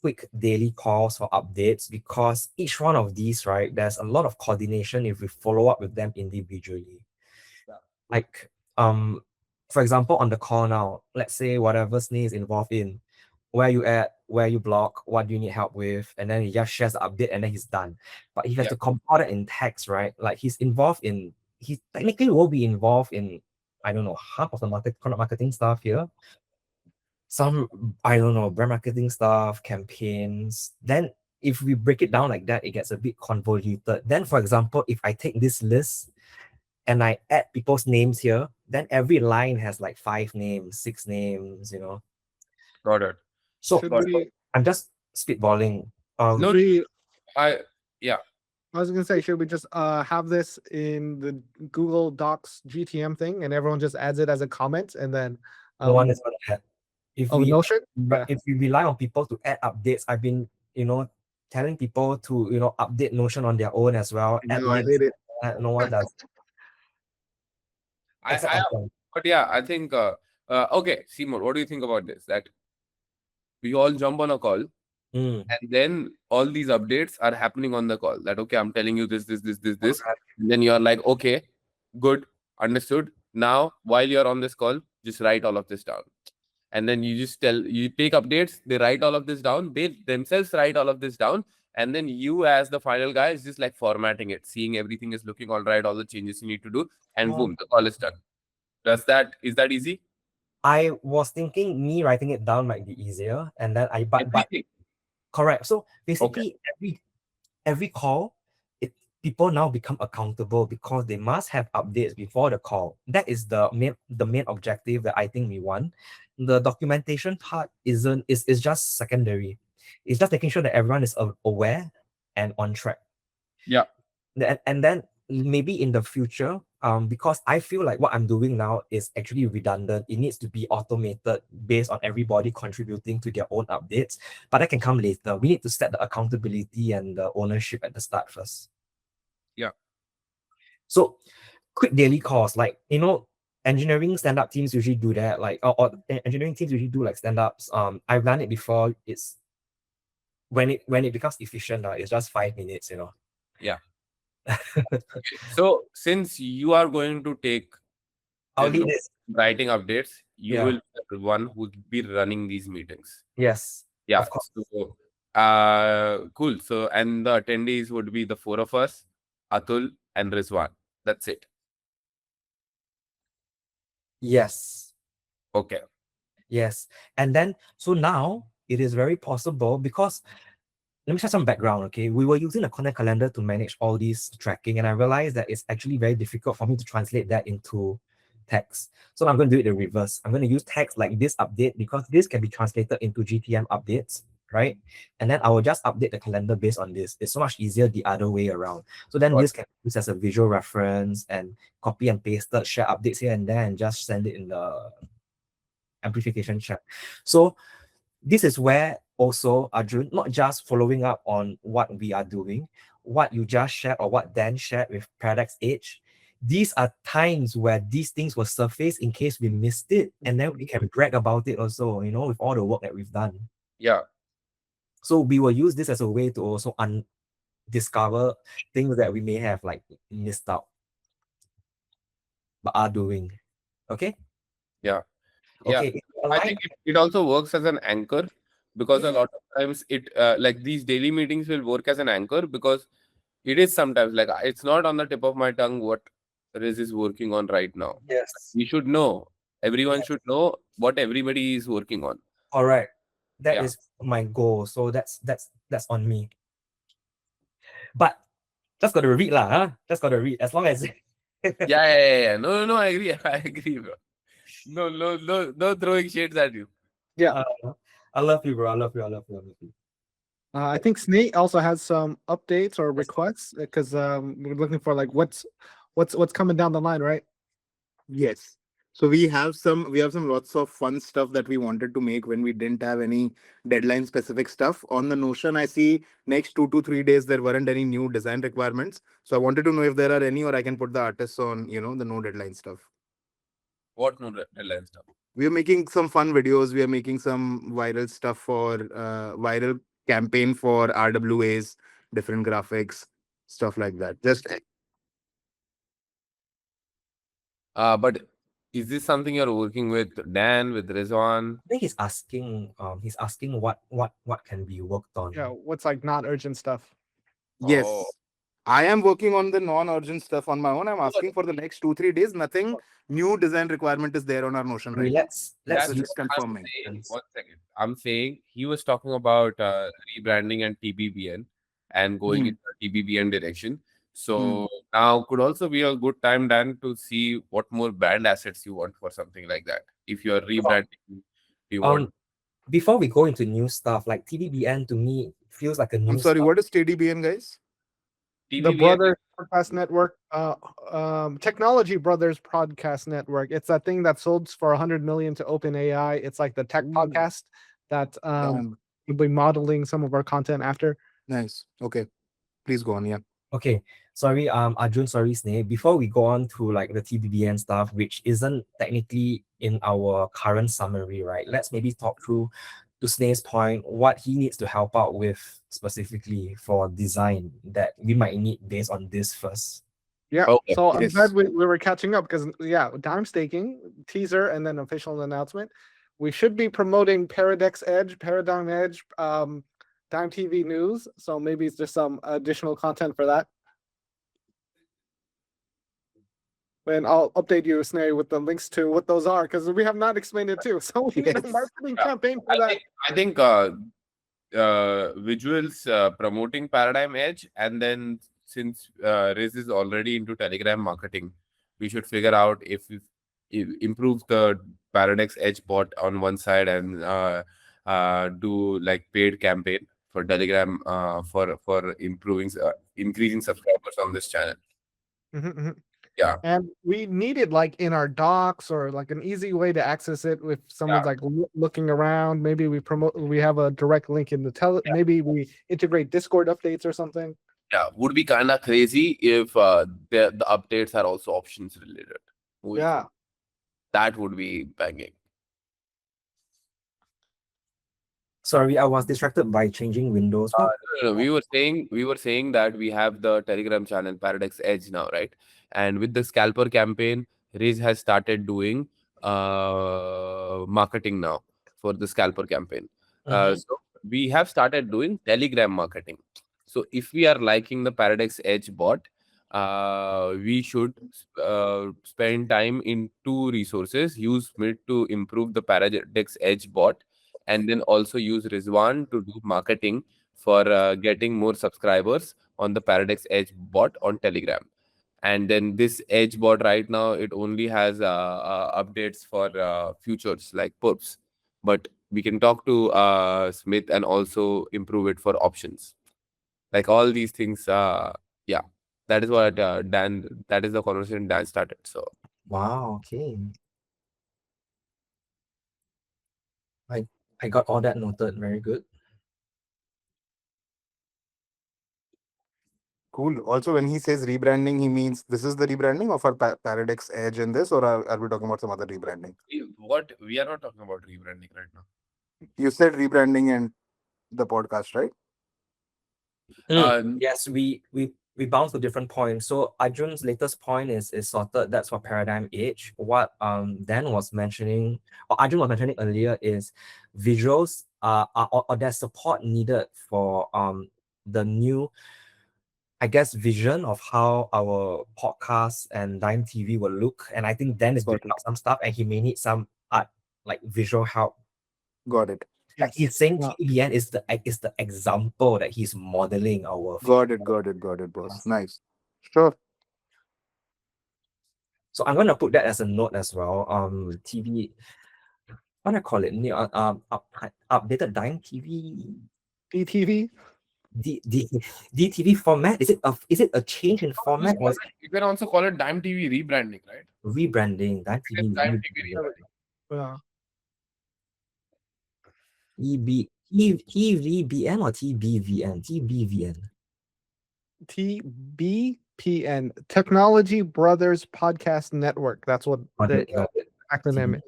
quick daily calls for updates because each one of these, right, there's a lot of coordination if we follow up with them individually. Like, for example, on the call now, let's say whatever Sneh is involved in, where you at, where you block, what do you need help with, and then he just shares the update and then he's done. But he has to compile it in text, right? Like he technically will be involved in, I don't know, half of the marketing stuff here. Some, I don't know, brand marketing stuff, campaigns. Then if we break it down like that, it gets a bit convoluted. Then, for example, if I take this list and I add people's names here, then every line has like 5 names, 6 names, Got it. So I'm just spitballing. No, I was gonna say, should we just have this in the Google Docs GTM thing, and everyone just adds it as a comment, and then no one is gonna add. If we Notion? Yeah. if we rely on people to add updates, I've been telling people to update Notion on their own as well. No, I did it. No one does. But yeah, I think okay, Seymour, what do you think about this? That we all jump on a call and then all these updates are happening on the call. That okay, I'm telling you this. And then you're like, okay, good, understood. Now, while you're on this call, just write all of this down. And then you take updates, they write all of this down, they themselves write all of this down, and then you as the final guy is just like formatting it, seeing everything is looking all right, all the changes you need to do, and boom, the call is done. Is that easy? I was thinking me writing it down might be easier, and then but correct. So basically, every call, people now become accountable because they must have updates before the call. That is the main objective that I think we want. The documentation part is just secondary. It's just making sure that everyone is aware and on track. Yeah. And then maybe in the future, because I feel like what I'm doing now is actually redundant. It needs to be automated based on everybody contributing to their own updates, but that can come later. We need to set the accountability and the ownership at the start first. Yeah. So quick daily calls, like, engineering stand-up teams usually do that, like, or engineering teams usually do like stand-ups. I've done it before. It's when it becomes efficient, it's just 5 minutes, Yeah. So since you are going to take writing updates, you will be the one who will be running these meetings. Yes. Yeah. Of course. So, cool. So, and the attendees would be the 4 of us, Atul and Rizwan. That's it. Yes. Okay. Yes. And then, so now it is very possible because, let me share some background, okay? We were using a content calendar to manage all these tracking, and I realized that it's actually very difficult for me to translate that into text. So I'm going to do it the reverse. I'm going to use text like this update because this can be translated into GTM updates, right? And then I will just update the calendar based on this. It's so much easier the other way around. So then this can be used as a visual reference and copy and paste, share updates here and there, and just send it in the amplification chat. So this is where also, Arjun, not just following up on what we are doing, what you just shared or what Dan shared with Paradex Edge, these are times where these things will surface in case we missed it, and then we can brag about it also, with all the work that we've done. Yeah. So we will use this as a way to also discover things that we may have like missed out, but are doing. Okay? Yeah. Okay. Yeah. I think it also works as an anchor because a lot of times it like these daily meetings will work as an anchor because it is sometimes like it's not on the tip of my tongue what Riz is working on right now. Yes. We should know. Everyone should know what everybody is working on. All right. That is my goal. So that's on me. But just gotta read lah, huh? Just gotta read. As long as Yeah. No, I agree. I agree, bro. No throwing shades at you. Yeah. I love you, bro. I love you. I think Snake also has some updates or requests because we're looking for like what's coming down the line, right? Yes. So we have some lots of fun stuff that we wanted to make when we didn't have any deadline specific stuff. On the Notion, I see next 2 to 3 days there weren't any new design requirements. So I wanted to know if there are any, or I can put the artists on, the no deadline stuff. What no deadline stuff? We are making some fun videos. We are making some viral stuff for viral campaign for RWAs, different graphics, stuff like that. Just But is this something you're working with Dan, with Rizwan? I think he's asking what can be worked on. Yeah, what's like not urgent stuff. yes. Oh. I am working on the non-urgent stuff on my own. I'm asking for the next 2 3 days. Nothing new design requirement is there on our Notion right now. Let's That's So use just what I'm confirming. saying. 1 second. I'm saying he was talking about rebranding and TBPN and going Hmm. in the TBPN direction. So now could also be a good time, Dan, to see what more brand assets you want for something like that. If you're rebranding, you want before we go into new stuff, like TBBN to me feels like a new I'm sorry, stuff. what is TDBN, guys? The TBPN. Brothers Podcast Network, Technology Brothers Podcast Network. It's that thing that sold for 100 million to OpenAI. It's like the tech podcast that we'll be modeling some of our content after. Nice. Okay. Please go on. Yeah. Okay, sorry, Arjun, sorry, Sneh. Before we go on to like the TBBN stuff, which isn't technically in our current summary, right? Let's maybe talk through, to Sneh's point, what he needs to help out with specifically for design that we might need based on this first. Yeah. Okay. So I'm Yes. glad we were catching up because dime staking, teaser, and then official announcement. We should be promoting Paradex Edge, Paradigm Edge, Dime TV News. So maybe it's just some additional content for that. And I'll update you, Snare, with the links to what those are because we have not explained it too. So we need a Yes. marketing campaign for that. I think visuals promoting Paradigm Edge, and then since Riz is already into Telegram marketing, we should figure out if improve the Paradex Edge bot on one side and do like paid campaign for Telegram for increasing subscribers on this channel. Yeah. And we need it like in our docs or like an easy way to access it if someone's like looking around. Maybe we have a direct link in the maybe we integrate Discord updates or something. Yeah, would be kind of crazy if the updates are also options related. Yeah. That would be banging. Sorry, I was distracted by changing windows. No, we were saying that we have the Telegram channel Paradex Edge now, right? And with the scalper campaign, Riz has started doing marketing now for the scalper campaign. So we have started doing Telegram marketing. So if we are liking the Paradex Edge bot, we should spend time in two resources. Use Smith to improve the Paradex Edge bot, and then also use Rizwan to do marketing for getting more subscribers on the Paradex Edge bot on Telegram. And then this Edge bot right now, it only has updates for futures like perps. But we can talk to Smith and also improve it for options. Like all these things, yeah. That is what that is the conversation Dan started. So Wow, okay. I got all that noted. Very good. Cool. Also, when he says rebranding, he means this is the rebranding of our Paradex Edge in this, or are we talking about some other rebranding? what we are not talking about rebranding right now. You said rebranding and the podcast, right? Yes, we bounce to different points. So Arjun's latest point is sorted. That's for Paradigm Age. What Dan was mentioning, or Arjun was mentioning earlier, is visuals or there's support needed for the new, I guess, vision of how our podcast and Dime TV will look. And I think Dan is building up some stuff and he may need some art, like visual help. Got it. Like he's saying TBN is the example that he's modeling our. Got it, boss. Nice. Sure. So I'm gonna put that as a note as well. TV, what do I call it? New updated Dime TV. DTV. DTV format? Is it a change in format or You can also call it Dime TV rebranding, right? rebranding? That It is TV Dime TV rebranding. Yeah. TVBN or TBVN? TBVN. TBPN, Technology Brothers Podcast Network. That's what Got the it, got it. acronym is.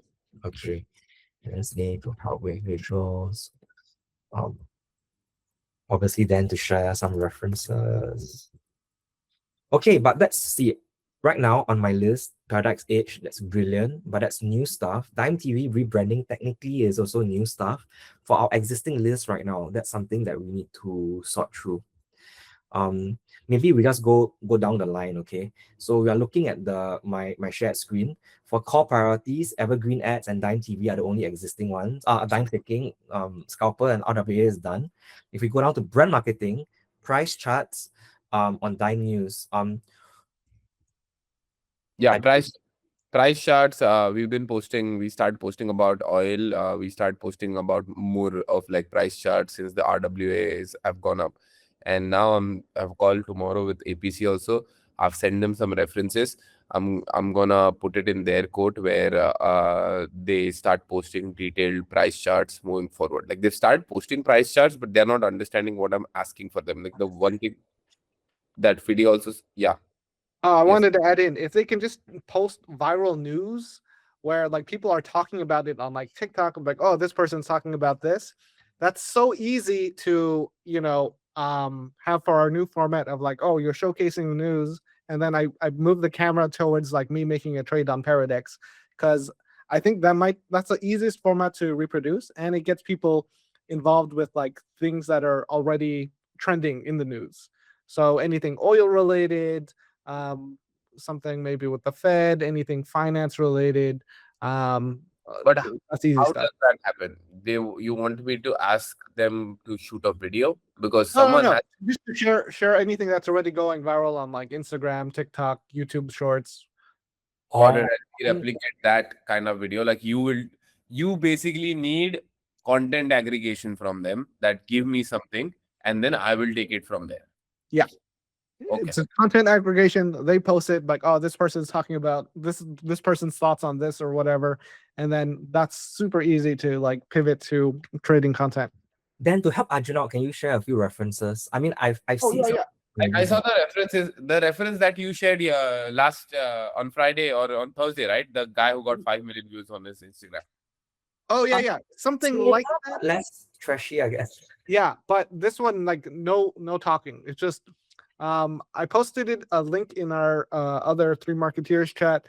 Okay. Wednesday to help with visuals. Obviously then to share some references. Okay, but let's see. Right now on my list, Paradex Edge, that's brilliant, but that's new stuff. Time TV rebranding technically is also new stuff. For our existing list right now, that's something that we need to sort through. Maybe we just go down the line, okay? So we are looking at my shared screen. For core priorities, evergreen ads and Dime TV are the only existing ones. Dime clicking, Scalper and RWA is done. If we go down to brand marketing, price charts, on Dime News, Yeah, I- price charts. We start posting about oil. We start posting about more of like price charts since the RWAs have gone up. And now I've called tomorrow with APC also. I've sent them some references. I'm gonna put it in their court where they start posting detailed price charts moving forward. Like they've started posting price charts, but they're not understanding what I'm asking for them. Like the one thing that video also, yeah. I Yes. wanted to add in, if they can just post viral news where like people are talking about it on like TikTok, like, oh, this person's talking about this. That's so easy to, have for our new format of like, oh, you're showcasing the news. And then I move the camera towards like me making a trade on Paradex. Cause I think that's the easiest format to reproduce. And it gets people involved with like things that are already trending in the news. So anything oil related, something maybe with the Fed, anything finance related. But That's easy how stuff. does that happen? You want me to ask them to shoot a video because No, someone no, has just to share anything that's already going viral on like Instagram, TikTok, YouTube Shorts. ordered Oh, and replicate that kind of video. Like you basically need content aggregation from them that give me something, and then I will take it from there. Yeah. Okay. It's a content aggregation. They post it like, oh, this person's talking about this person's thoughts on this or whatever. And then that's super easy to like pivot to trading content. then to help Arjun out, can you share a few references? I mean, I've Oh, seen yeah, some. yeah. I saw the references. The reference that you shared last on Friday or on Thursday, right? The guy who got 5 million views on his Instagram. Oh, yeah, yeah. Something So, like that. less trashy, I guess. Yeah, but this one like no talking. It's just I posted a link in our other Three Marketeers chat.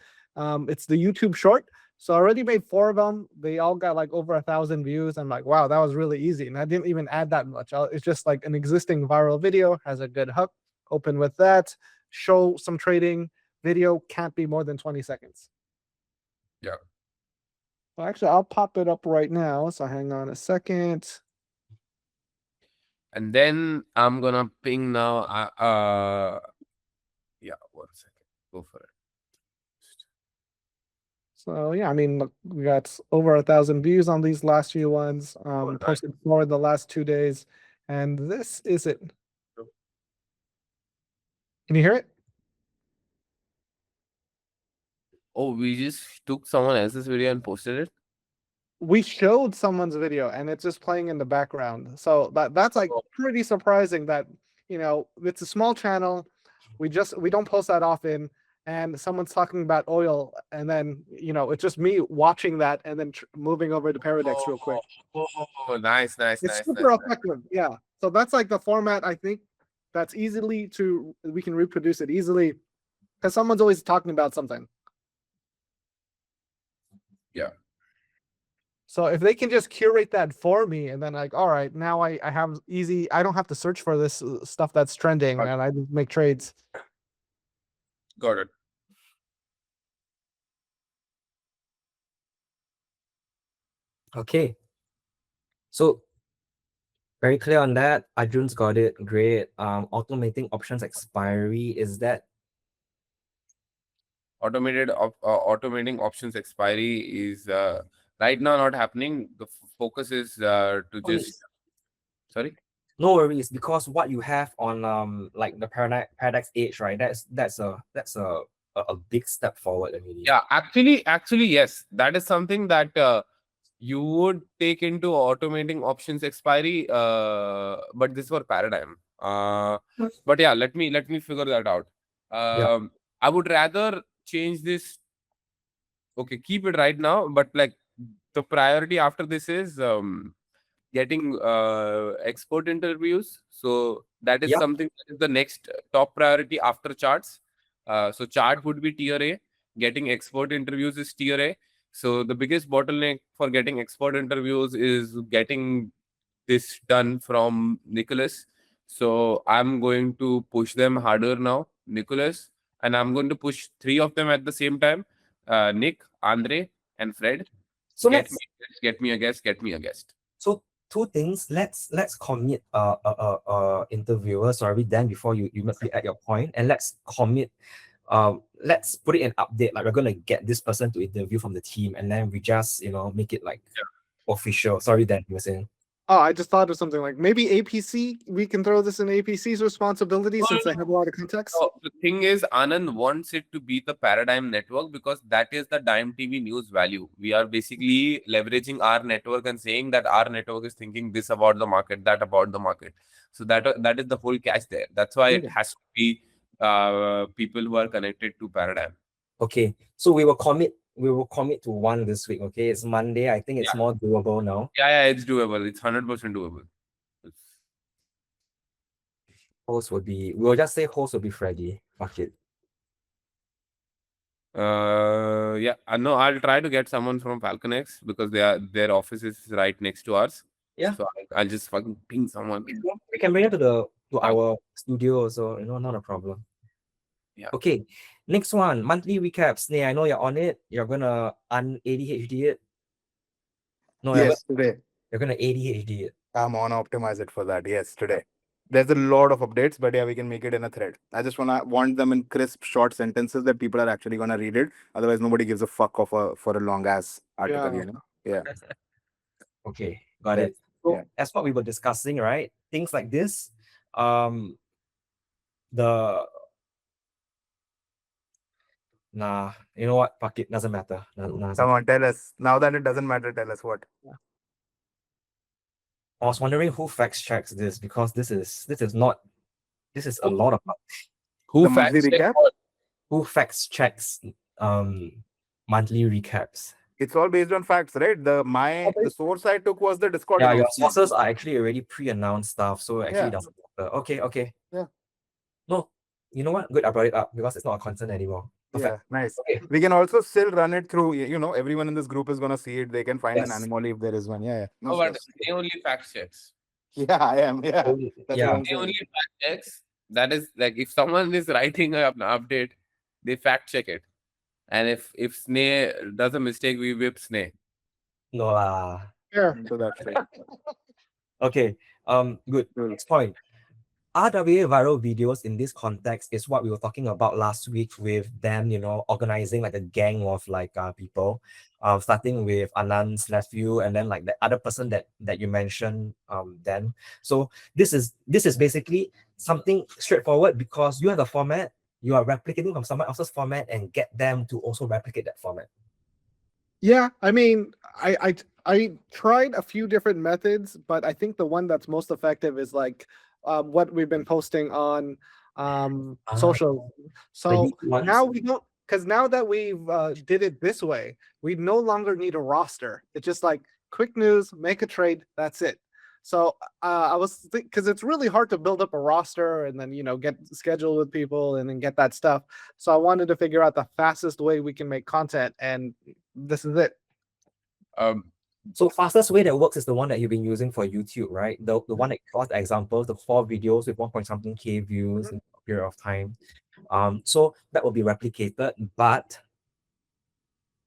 It's the YouTube short. So I already made 4 of them. They all got like over 1,000 views. I'm like, wow, that was really easy. And I didn't even add that much. It's just like an existing viral video, has a good hook. Open with that, show some trading. Video can't be more than 20 seconds. Yeah. Well, actually, I'll pop it up right now. So hang on a second. And then I'm gonna ping now. Yeah, 1 second. Go for it. So yeah, I mean, look, we got over 1,000 views on these last few ones. nice. Posted more in the last 2 days, and this is it. Can you hear it? Oh, we just took someone else's video and posted it. We showed someone's video, and it's just playing in the background. So that's like pretty surprising that it's a small channel. We don't post that often, and someone's talking about oil, and then it's just me watching that and then moving over to Paradex real quick. Oh, nice. It's super effective. Yeah. So that's like the format I think that's we can reproduce it easily because someone's always talking about something. Yeah. So if they can just curate that for me and then like, all right, now I have easy, I don't have to search for this stuff that's trending and I just make trades. Got it. Okay. So very clear on that. Arjun's got it. Great. Automating options expiry, is that Automating options expiry is right now not happening. The focus is to just sorry. No worries, because what you have on like the Paradex Age, right? That's a big step forward already. Yeah, actually, yes. That is something that you would take into automating options expiry, but this for paradigm. But yeah, let me figure that out. Yeah. I would rather change this. Okay, keep it right now, but like the priority after this is getting export interviews. So that is Yeah. something that is the next top priority after charts. So chart would be tier A. Getting export interviews is tier A. So the biggest bottleneck for getting export interviews is getting this done from Nicholas. So I'm going to push them harder now, Nicholas, and I'm going to push three of them at the same time. Nick, Andre, and Fred. So Get let's me, get me a guest. Get me a guest. so two things. Let's commit interviewer. Sorry, Dan, before you must add your point, and let's commit. Let's put it in update. Like we're gonna get this person to interview from the team, and then we just make it like official. Sorry, Dan, you were saying. Oh, I just thought of something like maybe APC. We can throw this in APC's responsibility since they have a lot of context. So the thing is, Anand wants it to be the paradigm network because that is the Dime TV news value. We are basically leveraging our network and saying that our network is thinking this about the market, that about the market. So that is the whole catch there. That's why it has to be people who are connected to paradigm. Okay, so we will commit to one this week. Okay, it's Monday. I think it's more doable now. Yeah, it's doable. It's 100% doable. We'll just say host will be Freddy. Fuck it. Yeah, no, I'll try to get someone from Falconex because their office is right next to ours. Yeah. So I'll just fucking ping someone. We can bring it to our studio also, not a problem. Yeah. Okay, next one, monthly recaps. Sneh, I know you're on it. You're gonna un-ADHD it. No, Yes, today. you're gonna ADHD it. I'm on optimize it for that. Yes, today. There's a lot of updates, but yeah, we can make it in a thread. I just want them in crisp, short sentences that people are actually gonna read it. Otherwise, nobody gives a fuck for a long ass article. Yeah. Yeah. Okay, got Yeah. it. So Yeah. as what we were discussing, right? Things like this, you know what? Fuck it, doesn't matter. Come on, tell us. Now that it doesn't matter, tell us what. I was wondering who fact checks this because this is a lot of Who The monthly fact check recap? what? who fact checks monthly recaps. It's all based on facts, right? The source I took was the Discord. Yeah, your announcement. sources are actually already pre-announced stuff, so it actually Yeah. doesn't matter. Okay. Yeah. No, you know what? Good, I brought it up because it's not a concern anymore. Perfect. Yeah, nice. Okay. We can also still run it through, everyone in this group is gonna see it. They can find an Yes. anomaly if there is one. Yeah. No Oh, but stress. they only fact checks. Yeah, I am. Yeah. That's Yeah. what I'm They saying. only fact checks. That is like if someone is writing an update, they fact check it. And if Sneh does a mistake, we whip Sneh. No lah. Sure. So that's it. Okay. Good. Cool. Next point. RWA viral videos in this context is what we were talking about last week with them, organizing like a gang of like people, starting with Anand's nephew and then like the other person that you mentioned, then. So this is basically something straightforward because you have a format, you are replicating from someone else's format and get them to also replicate that format. Yeah, I mean, I tried a few different methods, but I think the one that's most effective is like what we've been posting on social. So now we don't, because now that we've did it this way, we no longer need a roster. It's just like quick news, make a trade, that's it. So I was because it's really hard to build up a roster and then get scheduled with people and then get that stuff. So I wanted to figure out the fastest way we can make content, and this is it. So fastest way that works is the one that you've been using for YouTube, right? The one that got examples, the 4 videos with 1 something K views in a period of time. So that will be replicated, but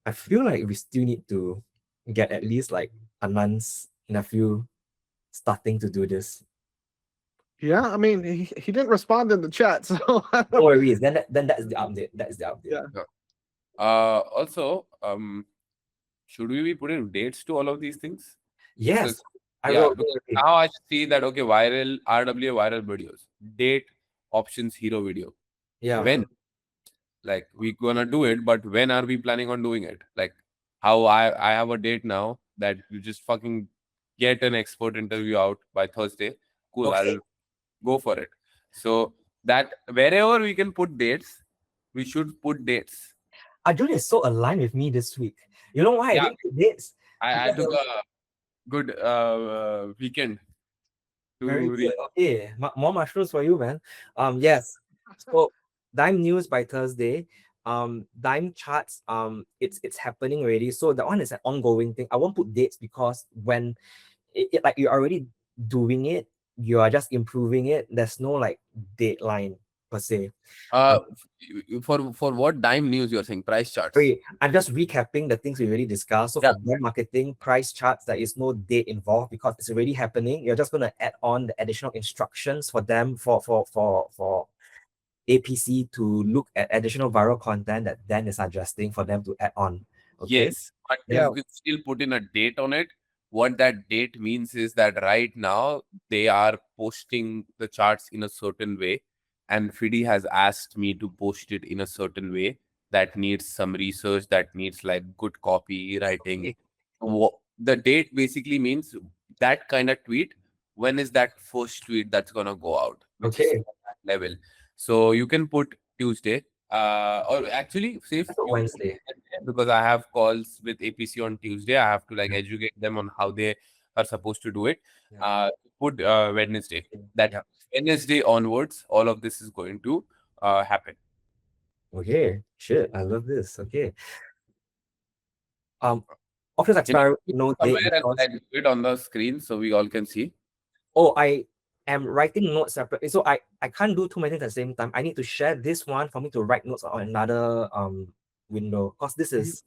I feel like we still need to get at least like Anand's nephew starting to do this. Yeah, I mean, he didn't respond in the chat, so no worries. Then that's the update. That's the update. Yeah. Also, should we be putting dates to all of these things? Yes, Yeah, because now I see that okay, viral RWA viral videos, date options hero video. Yeah. When? Like we gonna do it, but when are we planning on doing it? Like how I have a date now that you just fucking get an expert interview out by Thursday. Cool, Okay. I'll go for it. So that wherever we can put dates, we should put dates. Arjun is so aligned with me this week. You know why I Yeah, didn't do this? I took a good weekend Very to good. Okay, more mushrooms for you, man. Yes. So Dime news by Thursday. Dime charts. It's happening already. So that one is an ongoing thing. I won't put dates because when like you're already doing it, you are just improving it. There's no like deadline per se. for what dime news you're saying price charts. Sorry, I'm just recapping the things we already discussed. So Yeah. for brand marketing, price charts, there is no date involved because it's already happening. You're just gonna add on the additional instructions for them for APC to look at additional viral content that Dan is suggesting for them to add on. Okay. Yes, but Yeah. you can still put in a date on it. What that date means is that right now they are posting the charts in a certain way, and FIDI has asked me to post it in a certain way that needs some research, that needs like good copywriting. The date basically means that kind of tweet. When is that first tweet that's gonna go out, which is Okay. that level. So you can put Tuesday, or actually, safe So Wednesday. because I have calls with APC on Tuesday. I have to like educate them on how they are supposed to do it. Yeah. Put Wednesday. That Yeah. Wednesday onwards, all of this is going to happen. Okay. Shit, I love this. Okay. Office Can expiry, you no date somewhere and because like do it on the screen so we all can see? I am writing notes separately. So I can't do too many things at the same time. I need to share this one for me to write notes on another window because this is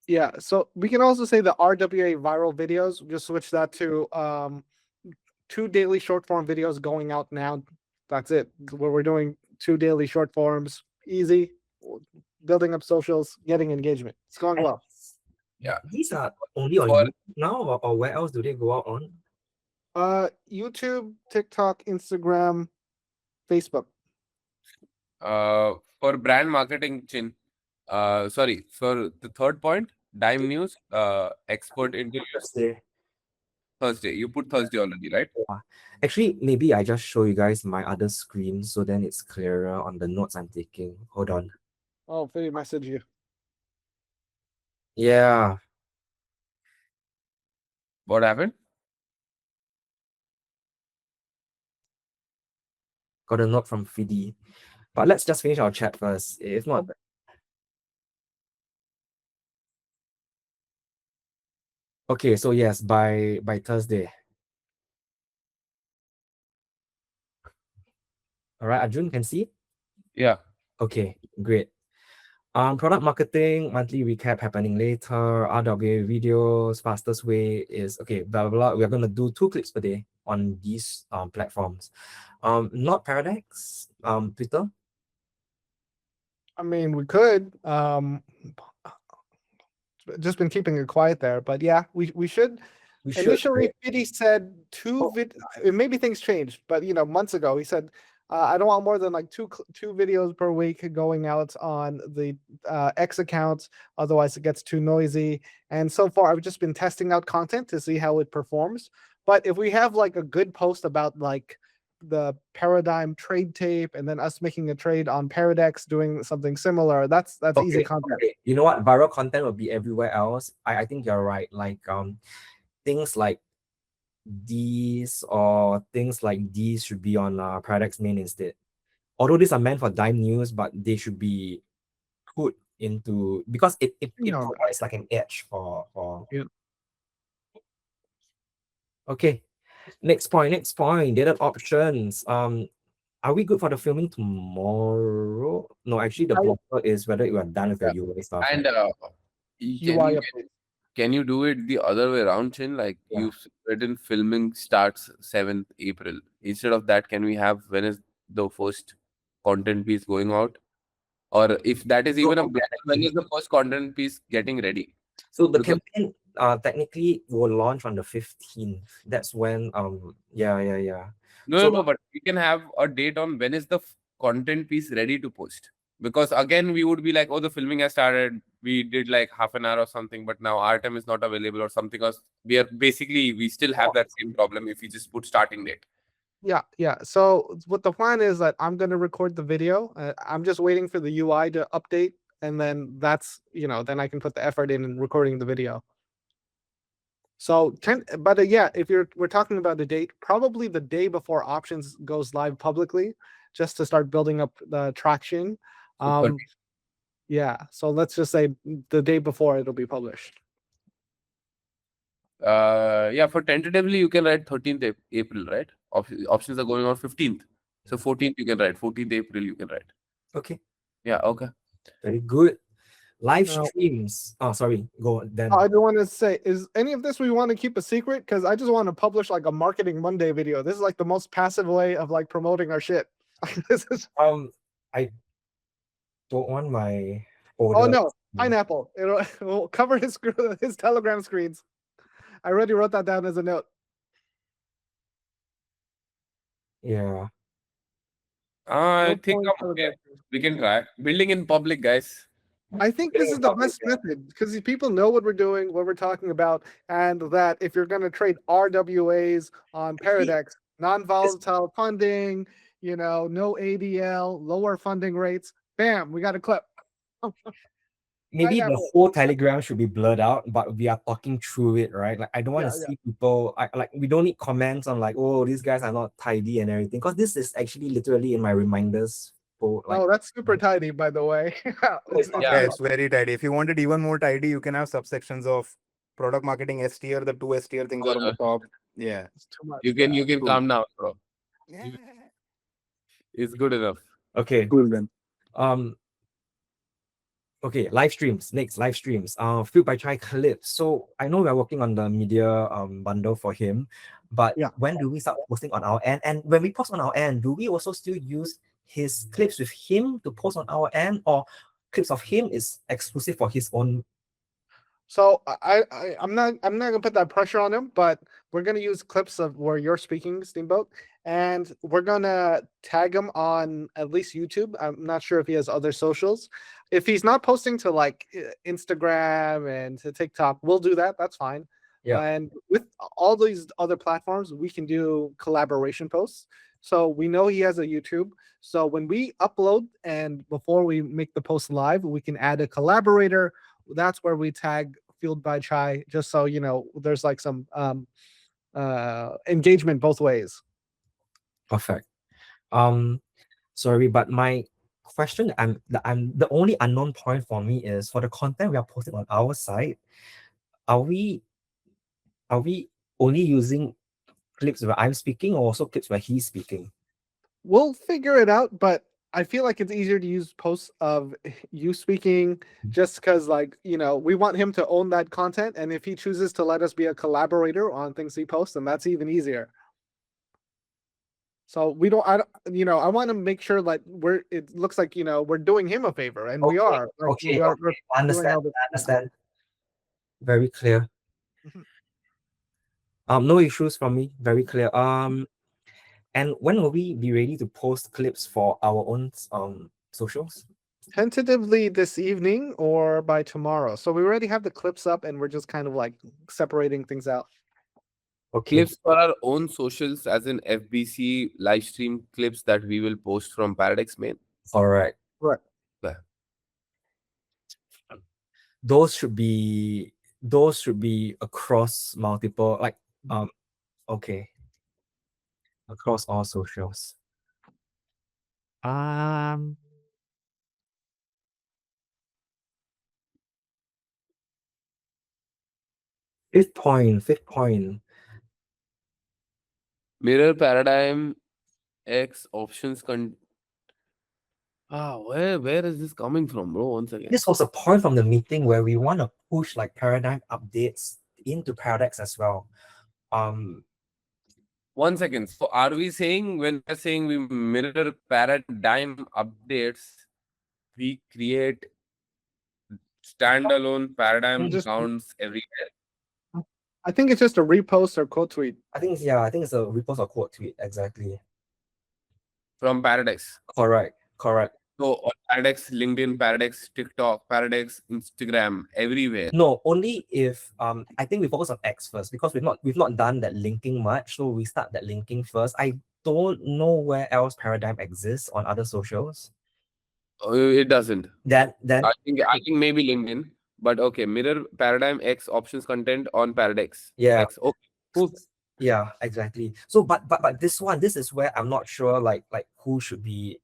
Yeah, so we can also say the RWA viral videos. Just switch that to 2 daily short form videos going out now. That's it. Where we're doing 2 daily short forms, easy, building up socials, getting engagement. It's going well. Yeah. These are only on For- YouTube now, or where else do they go out on? YouTube, TikTok, Instagram, Facebook. For brand marketing, Chin. Sorry, for the third point, Dime News, expert interviews Thursday. You put Thursday already, right? Actually, maybe I just show you guys my other screen so then it's clearer on the notes I'm taking. Hold on. Oh, Fiddy message you. Yeah. What happened? Got a note from Fidi. But let's just finish our chat first. If not, okay, so yes, by Thursday. All right, Arjun can see? Yeah. Okay, great. Product marketing, monthly recap happening later, RWA videos, fastest way is okay, blah blah blah. We're gonna do 2 clips per day on these platforms. Not Paradex, Twitter. I mean, we could. Just been keeping it quiet there, but yeah, we should. We should. Initially, Fiddy said Oh. maybe things changed, but months ago he said, I don't want more than like two videos per week going out on the X accounts, otherwise it gets too noisy. And so far, I've just been testing out content to see how it performs. But if we have like a good post about like the paradigm trade tape and then us making a trade on Paradex doing something similar, that's easy content. Okay. You know what? Viral content will be everywhere else. I think you're right. Like things like these or things like these should be on Paradex main instead. Although these are meant for Dime News, but they should be put into because it provides like an edge for Yeah. Okay. Next point. Data options. Are we good for the filming tomorrow? No, actually the blocker is whether you are done with your UI stuff. And UI update. can you do it the other way around, Chin? Like you've written filming starts 7th April. Instead of that, can we have when is the first content piece going out? Or if that is even a blocker, when is the first content piece getting ready? So the Because- campaign technically will launch on the 15th. That's when yeah. No, but we can have a date on when is the content piece ready to post. Because again, we would be like, oh, the filming has started. We did like half an hour or something, but now our time is not available or something. Because we still have that same problem if we just put starting date. Yeah. So what the plan is that I'm going to record the video. I'm just waiting for the UI to update, and then that's then I can put the effort in recording the video. So yeah, if we're talking about the date, probably the day before options goes live publicly, just to start building up the traction. Yeah. So let's just say the day before it'll be published. Yeah, for tentatively you can write 13th April, right? Options are going on 15th. So 14th you can write. 14th April you can write. Okay. Yeah, okay. Very good. Live Now- streams. Oh, sorry. Go then. I do want to say, is any of this we want to keep a secret? Because I just want to publish like a Marketing Monday video. This is like the most passive way of like promoting our shit. This is I don't want my oh no, pineapple. It'll cover his Telegram screens. I already wrote that down as a note. Yeah. I No think point I'm okay. Telegram. We can try. Building in public, guys. I think this is the best method because people know what we're doing, what we're talking about, and that if you're going to trade RWAs on Paradex, non-volatile funding, no ADL, lower funding rates, bam, we got a clip. Maybe the Pineapple. whole Telegram should be blurred out, but we are talking through it, right? Like I don't want to see people. We don't need comments on like, oh, these guys are not tidy and everything, because this is actually literally in my reminders. For, like, Oh, that's super tidy, by the way. Yeah. It's very tidy. If you want it even more tidy, you can have subsections of product marketing S tier. The two S tier things are on the top. Yeah. It's too much. You can cool. calm down, bro. Yeah. It's good enough. okay. Cool then. Okay, live streams. Next, live streams. Fueled by Chai clips. So I know we're working on the media bundle for him, but when do we start posting on our end? And when we post on our end, do we also still use his clips with him to post on our end, or clips of him is exclusive for his own? So I'm not gonna put that pressure on him, but we're gonna use clips of where you're speaking, Steamboat, and we're gonna tag him on at least YouTube. I'm not sure if he has other socials. If he's not posting to like Instagram and to TikTok, we'll do that. That's fine. Yeah. And with all these other platforms, we can do collaboration posts. So we know he has a YouTube. So when we upload and before we make the post live, we can add a collaborator. That's where we tag Fueled by Chai, just so there's like some engagement both ways. Perfect. Sorry, but my question, I'm the only unknown point for me is for the content we are posting on our site, are we only using clips where I'm speaking or also clips where he's speaking? We'll figure it out, but I feel like it's easier to use posts of you speaking just because we want him to own that content. And if he chooses to let us be a collaborator on things he posts, then that's even easier. So I want to make sure that it looks like, we're doing him a favor, and we are. Okay. I understand. Very clear. No issues from me. Very clear. And when will we be ready to post clips for our own socials? Tentatively this evening or by tomorrow. So we already have the clips up and we're just kind of like separating things out. Okay. Clips for our own socials, as in FBC live stream clips that we will post from Paradex main. All right. Right. Yeah. Those should be across multiple, okay. Across all socials. Fifth point. Mirror paradigm X options where is this coming from, bro? Once again. This was a point from the meeting where we want to push like paradigm updates into Paradex as well. 1 second. So are we saying when we're saying we mirror paradigm updates, we create standalone paradigm accounts everywhere? I think it's just a repost or quote tweet. I think it's a repost or quote tweet. Exactly. From Paradex. Correct. So on Paradex, LinkedIn, Paradex, TikTok, Paradex, Instagram, everywhere. No, only if I think we focus on X first because we've not done that linking much, so we start that linking first. I don't know where else Paradigm exists on other socials. It doesn't. Then I think maybe LinkedIn, but okay. Mirror Paradigm X options content on Paradex. yeah, X. Okay. Cool. yeah, exactly. So but this is where I'm not sure like who should be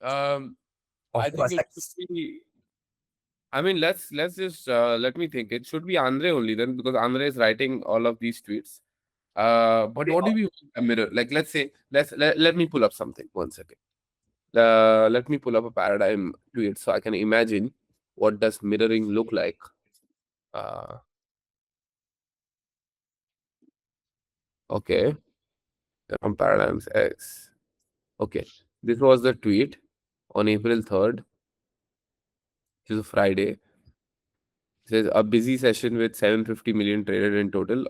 I think it should be. I mean, let's just let me think. It should be Andre only then, because Andre is writing all of these tweets. But what do we mirror? Like, let's say, let me pull up something. 1 second. Let me pull up a Paradigm tweet so I can imagine what does mirroring look like. Okay, from Paradigms X. Okay, this was the tweet on April 3rd, which is a Friday. It says a busy session with 750 million traded in total,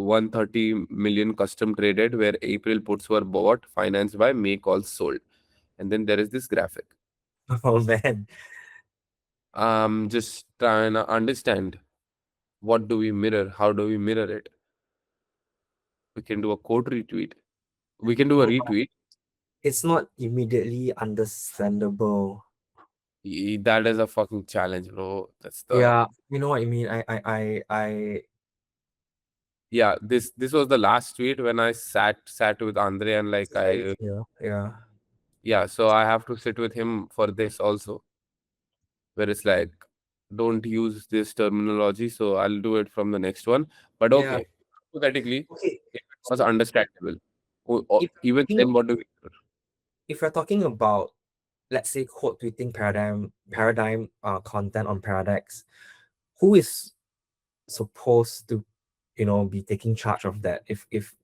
130 million custom traded, where April puts were bought, financed by May calls sold. And then there is this graphic. Oh man. Just trying to understand what do we mirror, how do we mirror it. We can do a quote retweet. We can do a retweet. It's not immediately understandable. That is a fucking challenge, bro. That's the Yeah, you know what I mean. I yeah. This was the last tweet when I sat with Andre and like yeah. So I have to sit with him for this also, where it's like, don't use this terminology. So I'll do it from the next one. But Yeah. okay, hypothetically, Okay. it was understandable. If Even you then, what do we? if you're talking about, let's say, quote tweeting paradigm content on Paradex, who is supposed to be taking charge of that? If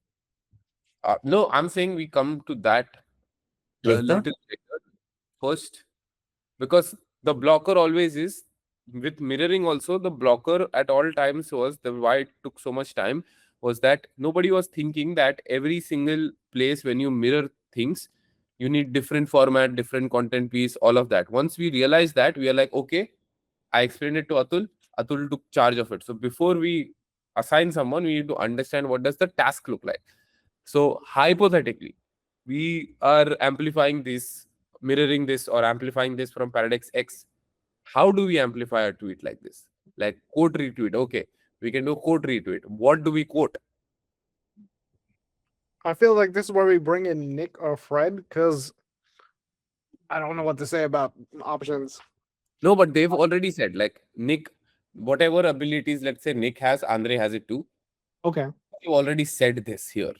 No, I'm saying we come to that a later, little later first, because the blocker always is with mirroring. Also, the blocker at all times was the why it took so much time was that nobody was thinking that every single place when you mirror things, you need different format, different content piece, all of that. Once we realized that, we are like, okay, I explained it to Atul. Atul took charge of it. So before we assign someone, we need to understand what does the task look like. So hypothetically, we are amplifying this, mirroring this, or amplifying this from Paradex X. How do we amplify a tweet like this? Like quote retweet. Okay, we can do quote retweet. What do we quote? I feel like this is where we bring in Nick or Fred, because I don't know what to say about options. No, but they've already said, like, Nick, whatever abilities, let's say Nick has, Andre has it too. Okay. They've already said this here.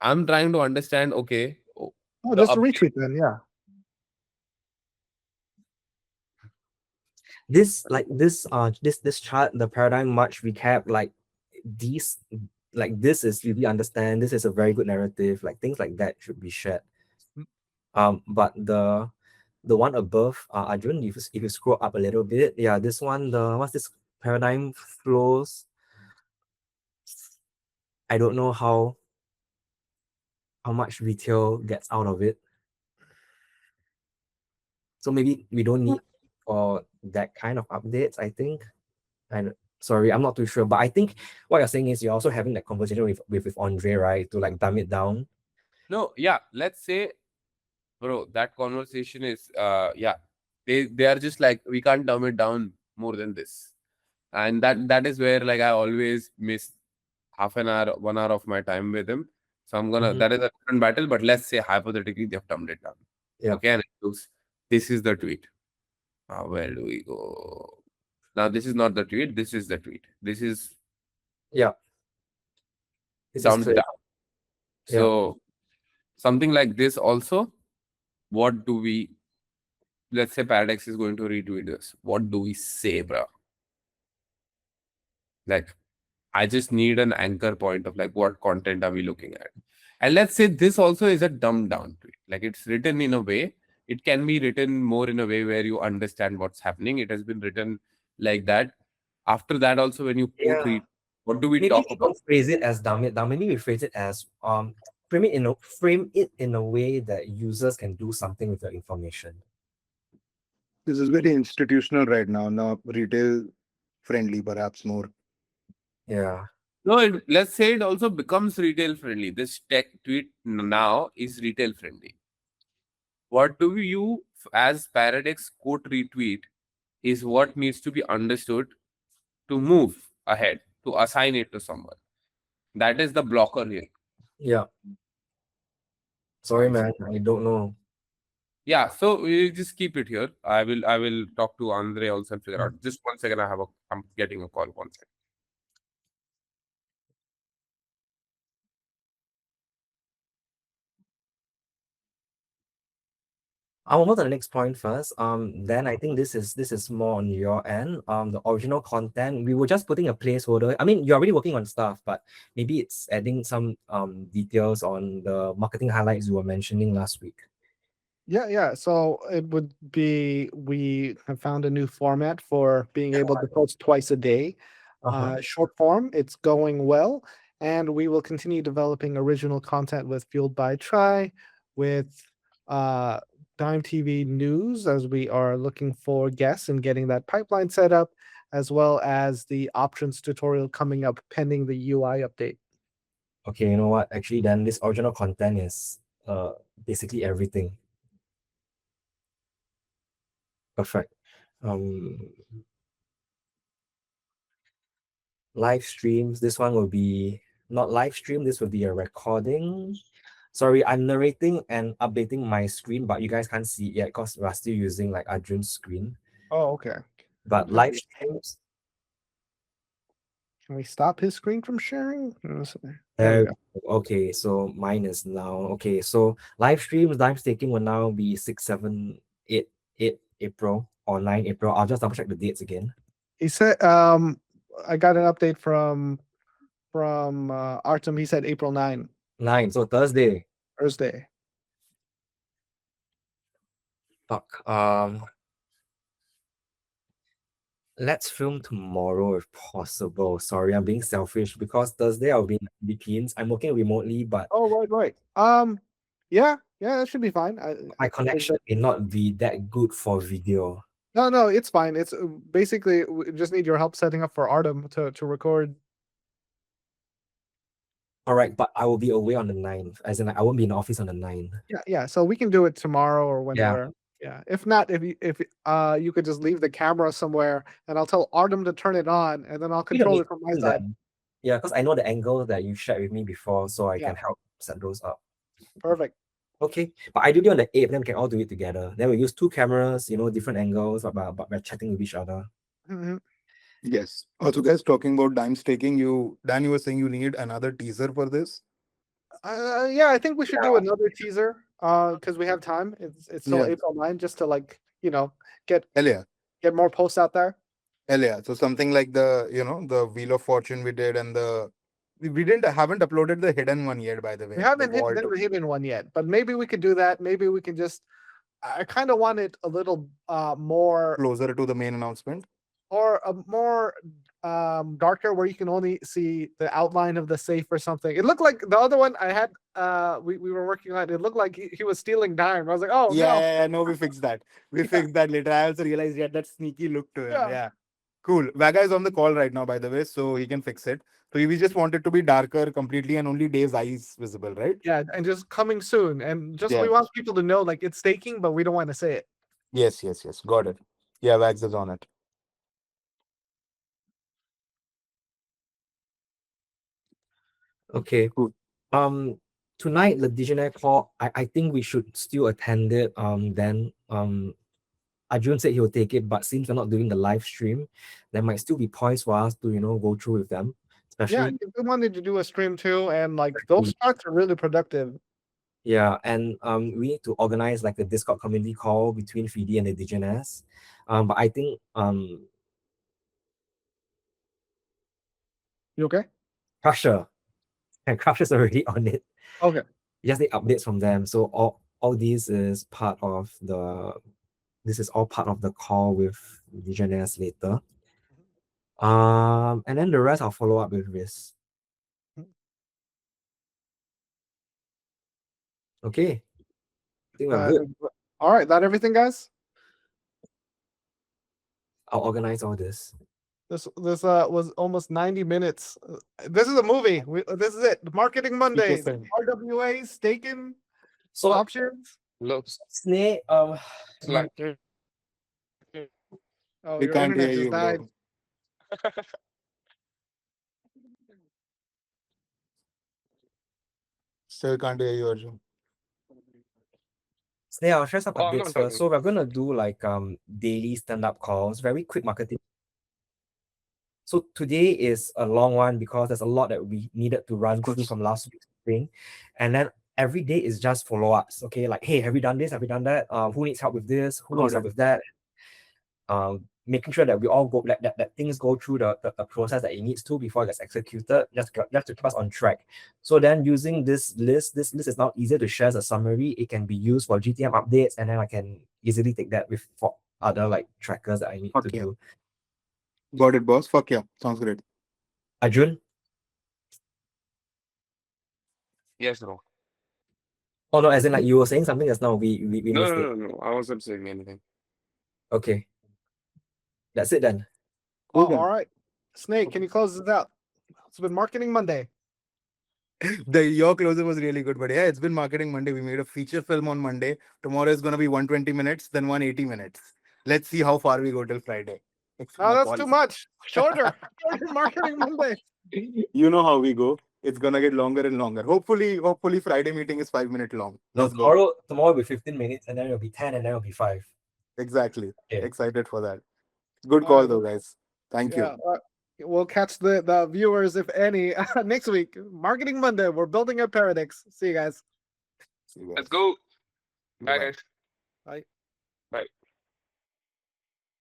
I'm trying to understand, okay. Oh, just a retweet then, yeah. this chart, the paradigm much recap, like these, like this is really understand, this is a very good narrative, like things like that should be shared. But the one above, Arjun, if you scroll up a little bit, yeah, this one, what's this paradigm flows? I don't know how much retail gets out of it. So maybe we don't need for that kind of updates, I think. And sorry, I'm not too sure, but I think what you're saying is you're also having that conversation with Andre, right? To like dumb it down. No, yeah, let's say, bro, that conversation is yeah, they are just like, we can't dumb it down more than this. And that is where, like, I always miss half an hour, 1 hour of my time with him. So I'm gonna that is a different battle, but let's say hypothetically they've dumbed it down. Yeah. Okay, and it looks, this is the tweet. Where do we go? Now this is not the tweet, this is the tweet. This is dumbed down. So something like this also, what do we, let's say Paradex is going to retweet this. What do we say, bro? Like, I just need an anchor point of like, what content are we looking at? And let's say this also is a dumbed down tweet. Like, it's written in a way, it can be written more in a way where you understand what's happening. It has been written like that. After that, also when you Yeah. what do we Maybe talk we about? don't phrase it as dumb it down. Maybe we phrase it as frame it in a way that users can do something with the information. This is very institutional right now. Now retail friendly, perhaps more. Yeah. No, let's say it also becomes retail friendly. This tech tweet now is retail friendly. What do you, as Paradex quote retweet, is what needs to be understood to move ahead, to assign it to someone. That is the blocker here. Yeah. Sorry, man. I don't know. Yeah, so we just keep it here. I will talk to Andre also and figure out. Just 1 second. I'm getting a call. 1 second. I'll move on to the next point first. Then I think this is more on your end. The original content, we were just putting a placeholder. I mean, you're already working on stuff, but maybe it's adding some details on the marketing highlights you were mentioning last week. Yeah. So it would be, we have found a new format for being able to post twice a day. Short form, it's going well, and we will continue developing original content with Fueled by Try, with Dime TV News, as we are looking for guests and getting that pipeline set up, as well as the options tutorial coming up pending the UI update. Okay, you know what? Actually, then this original content is basically everything. Perfect. Live streams. This one will be not live stream. This will be a recording. Sorry, I'm narrating and updating my screen, but you guys can't see it yet because we're still using like Arjun's screen. Oh, okay. But Okay. live streams. Can we stop his screen from sharing? There we go. Okay, so mine is now okay. So live streams, live staking will now be 6, 7, 8 April or 9 April. I'll just double check the dates again. He said, I got an update from Artem. He said April 9, 9, so Thursday. Thursday. Fuck. Let's film tomorrow if possible. Sorry, I'm being selfish because Thursday I'll be in the Philippines. I'm working remotely, but Oh, right. Yeah, that should be fine. my connection may not be that good for video. No, it's fine. It's basically, we just need your help setting up for Artem to record. All right, but I will be away on the 9th, as in like, I won't be in the office on the 9th. Yeah. So we can do it tomorrow or whenever. Yeah. If not, if you could just leave the camera somewhere, and I'll tell Artem to turn it on, and then I'll control it from my side. Yeah, because I know the angle that you shared with me before, so I can help set those up. Perfect. Okay, but ideally on the 8th, then we can all do it together. Then we use 2 cameras, different angles, but we're chatting with each other. Mm-hmm. Yes. Also, guys, talking about dime staking, Dan, you were saying you need another teaser for this. Yeah, I think we should do another teaser. Because we have time. It's still April 9, just to get more posts out there. So something like the the Wheel of Fortune we did, and we haven't uploaded the hidden one yet, by the way. We haven't hit the hidden one yet, but maybe we could do that. Maybe we can just, I kind of want it a little more closer to the main announcement, or a more darker, where you can only see the outline of the safe or something. It looked like the other one I had, we were working on. It looked like he was stealing dime. I was like, oh no, we fixed that. Fixed that later. I also realized that sneaky look to him. Yeah. Cool. Vaga is on the call right now, by the way, so he can fix it. So we just want it to be darker completely and only Dave's eyes visible, right? Yeah, and just coming soon. And just we want people to know like it's staking, but we don't want to say it. Yes. Got it. Yeah, Vags is on it. Okay, good. Tonight the Diginet call, I think we should still attend it. Then Arjun said he'll take it, but since we're not doing the live stream, there might still be points for us to go through with them. Especially we wanted to do a stream too, and like those parts are really productive. Yeah, and we need to organize like a Discord community call between Fidi and the Digeners. But I think You okay? Crusher and Crusher's already on it. Okay. You just need updates from them. So all this is part of the call with Digeners later. And then the rest I'll follow up with this. Okay. I think we're good. All right, that everything, guys. I'll organize all this. This was almost 90 minutes. This is a movie. This is it. Marketing Mondays. Same. RWA, staking So options. Looks Snake, like Oh, We your can't internet hear just you, died. bro. Still can't hear you, Arjun. Snake, I'll share some Oh, I'm updates not first. talking. So we're gonna do like daily stand-up calls, very quick marketing. So today is a long one because there's a lot that we needed to run through from last week's thing. And then every day is just follow-ups. Okay, like, hey, have we done this? Have we done that? Who needs help with this? Who needs Got help it. with that? Making sure that we all go that things go through the process that it needs to before it gets executed, just to keep us on track. So then using this list is now easier to share as a summary. It can be used for GTM updates, and then I can easily take that with for other like trackers that I need to Okay. do. Got it, boss. Fuck yeah. Sounds great. Arjun? Yes, bro. Oh no, as in like you were saying something just now, we No, missed no, it. no, no. I wasn't saying anything. Okay. That's it then. Cool then. All right. Snake, can you close this out? It's been Marketing Monday. Your closer was really good, but yeah, it's been Marketing Monday. We made a feature film on Monday. Tomorrow is gonna be 120 minutes, then 180 minutes. Let's see how far we go till Friday. Oh, that's too much. Shorter. Shorter Marketing Monday. You know how we go. It's gonna get longer and longer. Hopefully Friday meeting is 5 minutes long. No, Let's go. tomorrow will be 15 minutes, and then it'll be 10, and then it'll be 5. Exactly. Okay. Excited for that. Good All call right, though, guys. Thank Yeah. you. We'll catch the viewers, if any, next week. Marketing Monday. We're building a Paradex. See you guys. See you guys. Let's go. Bye-bye. Bye, guys. Bye.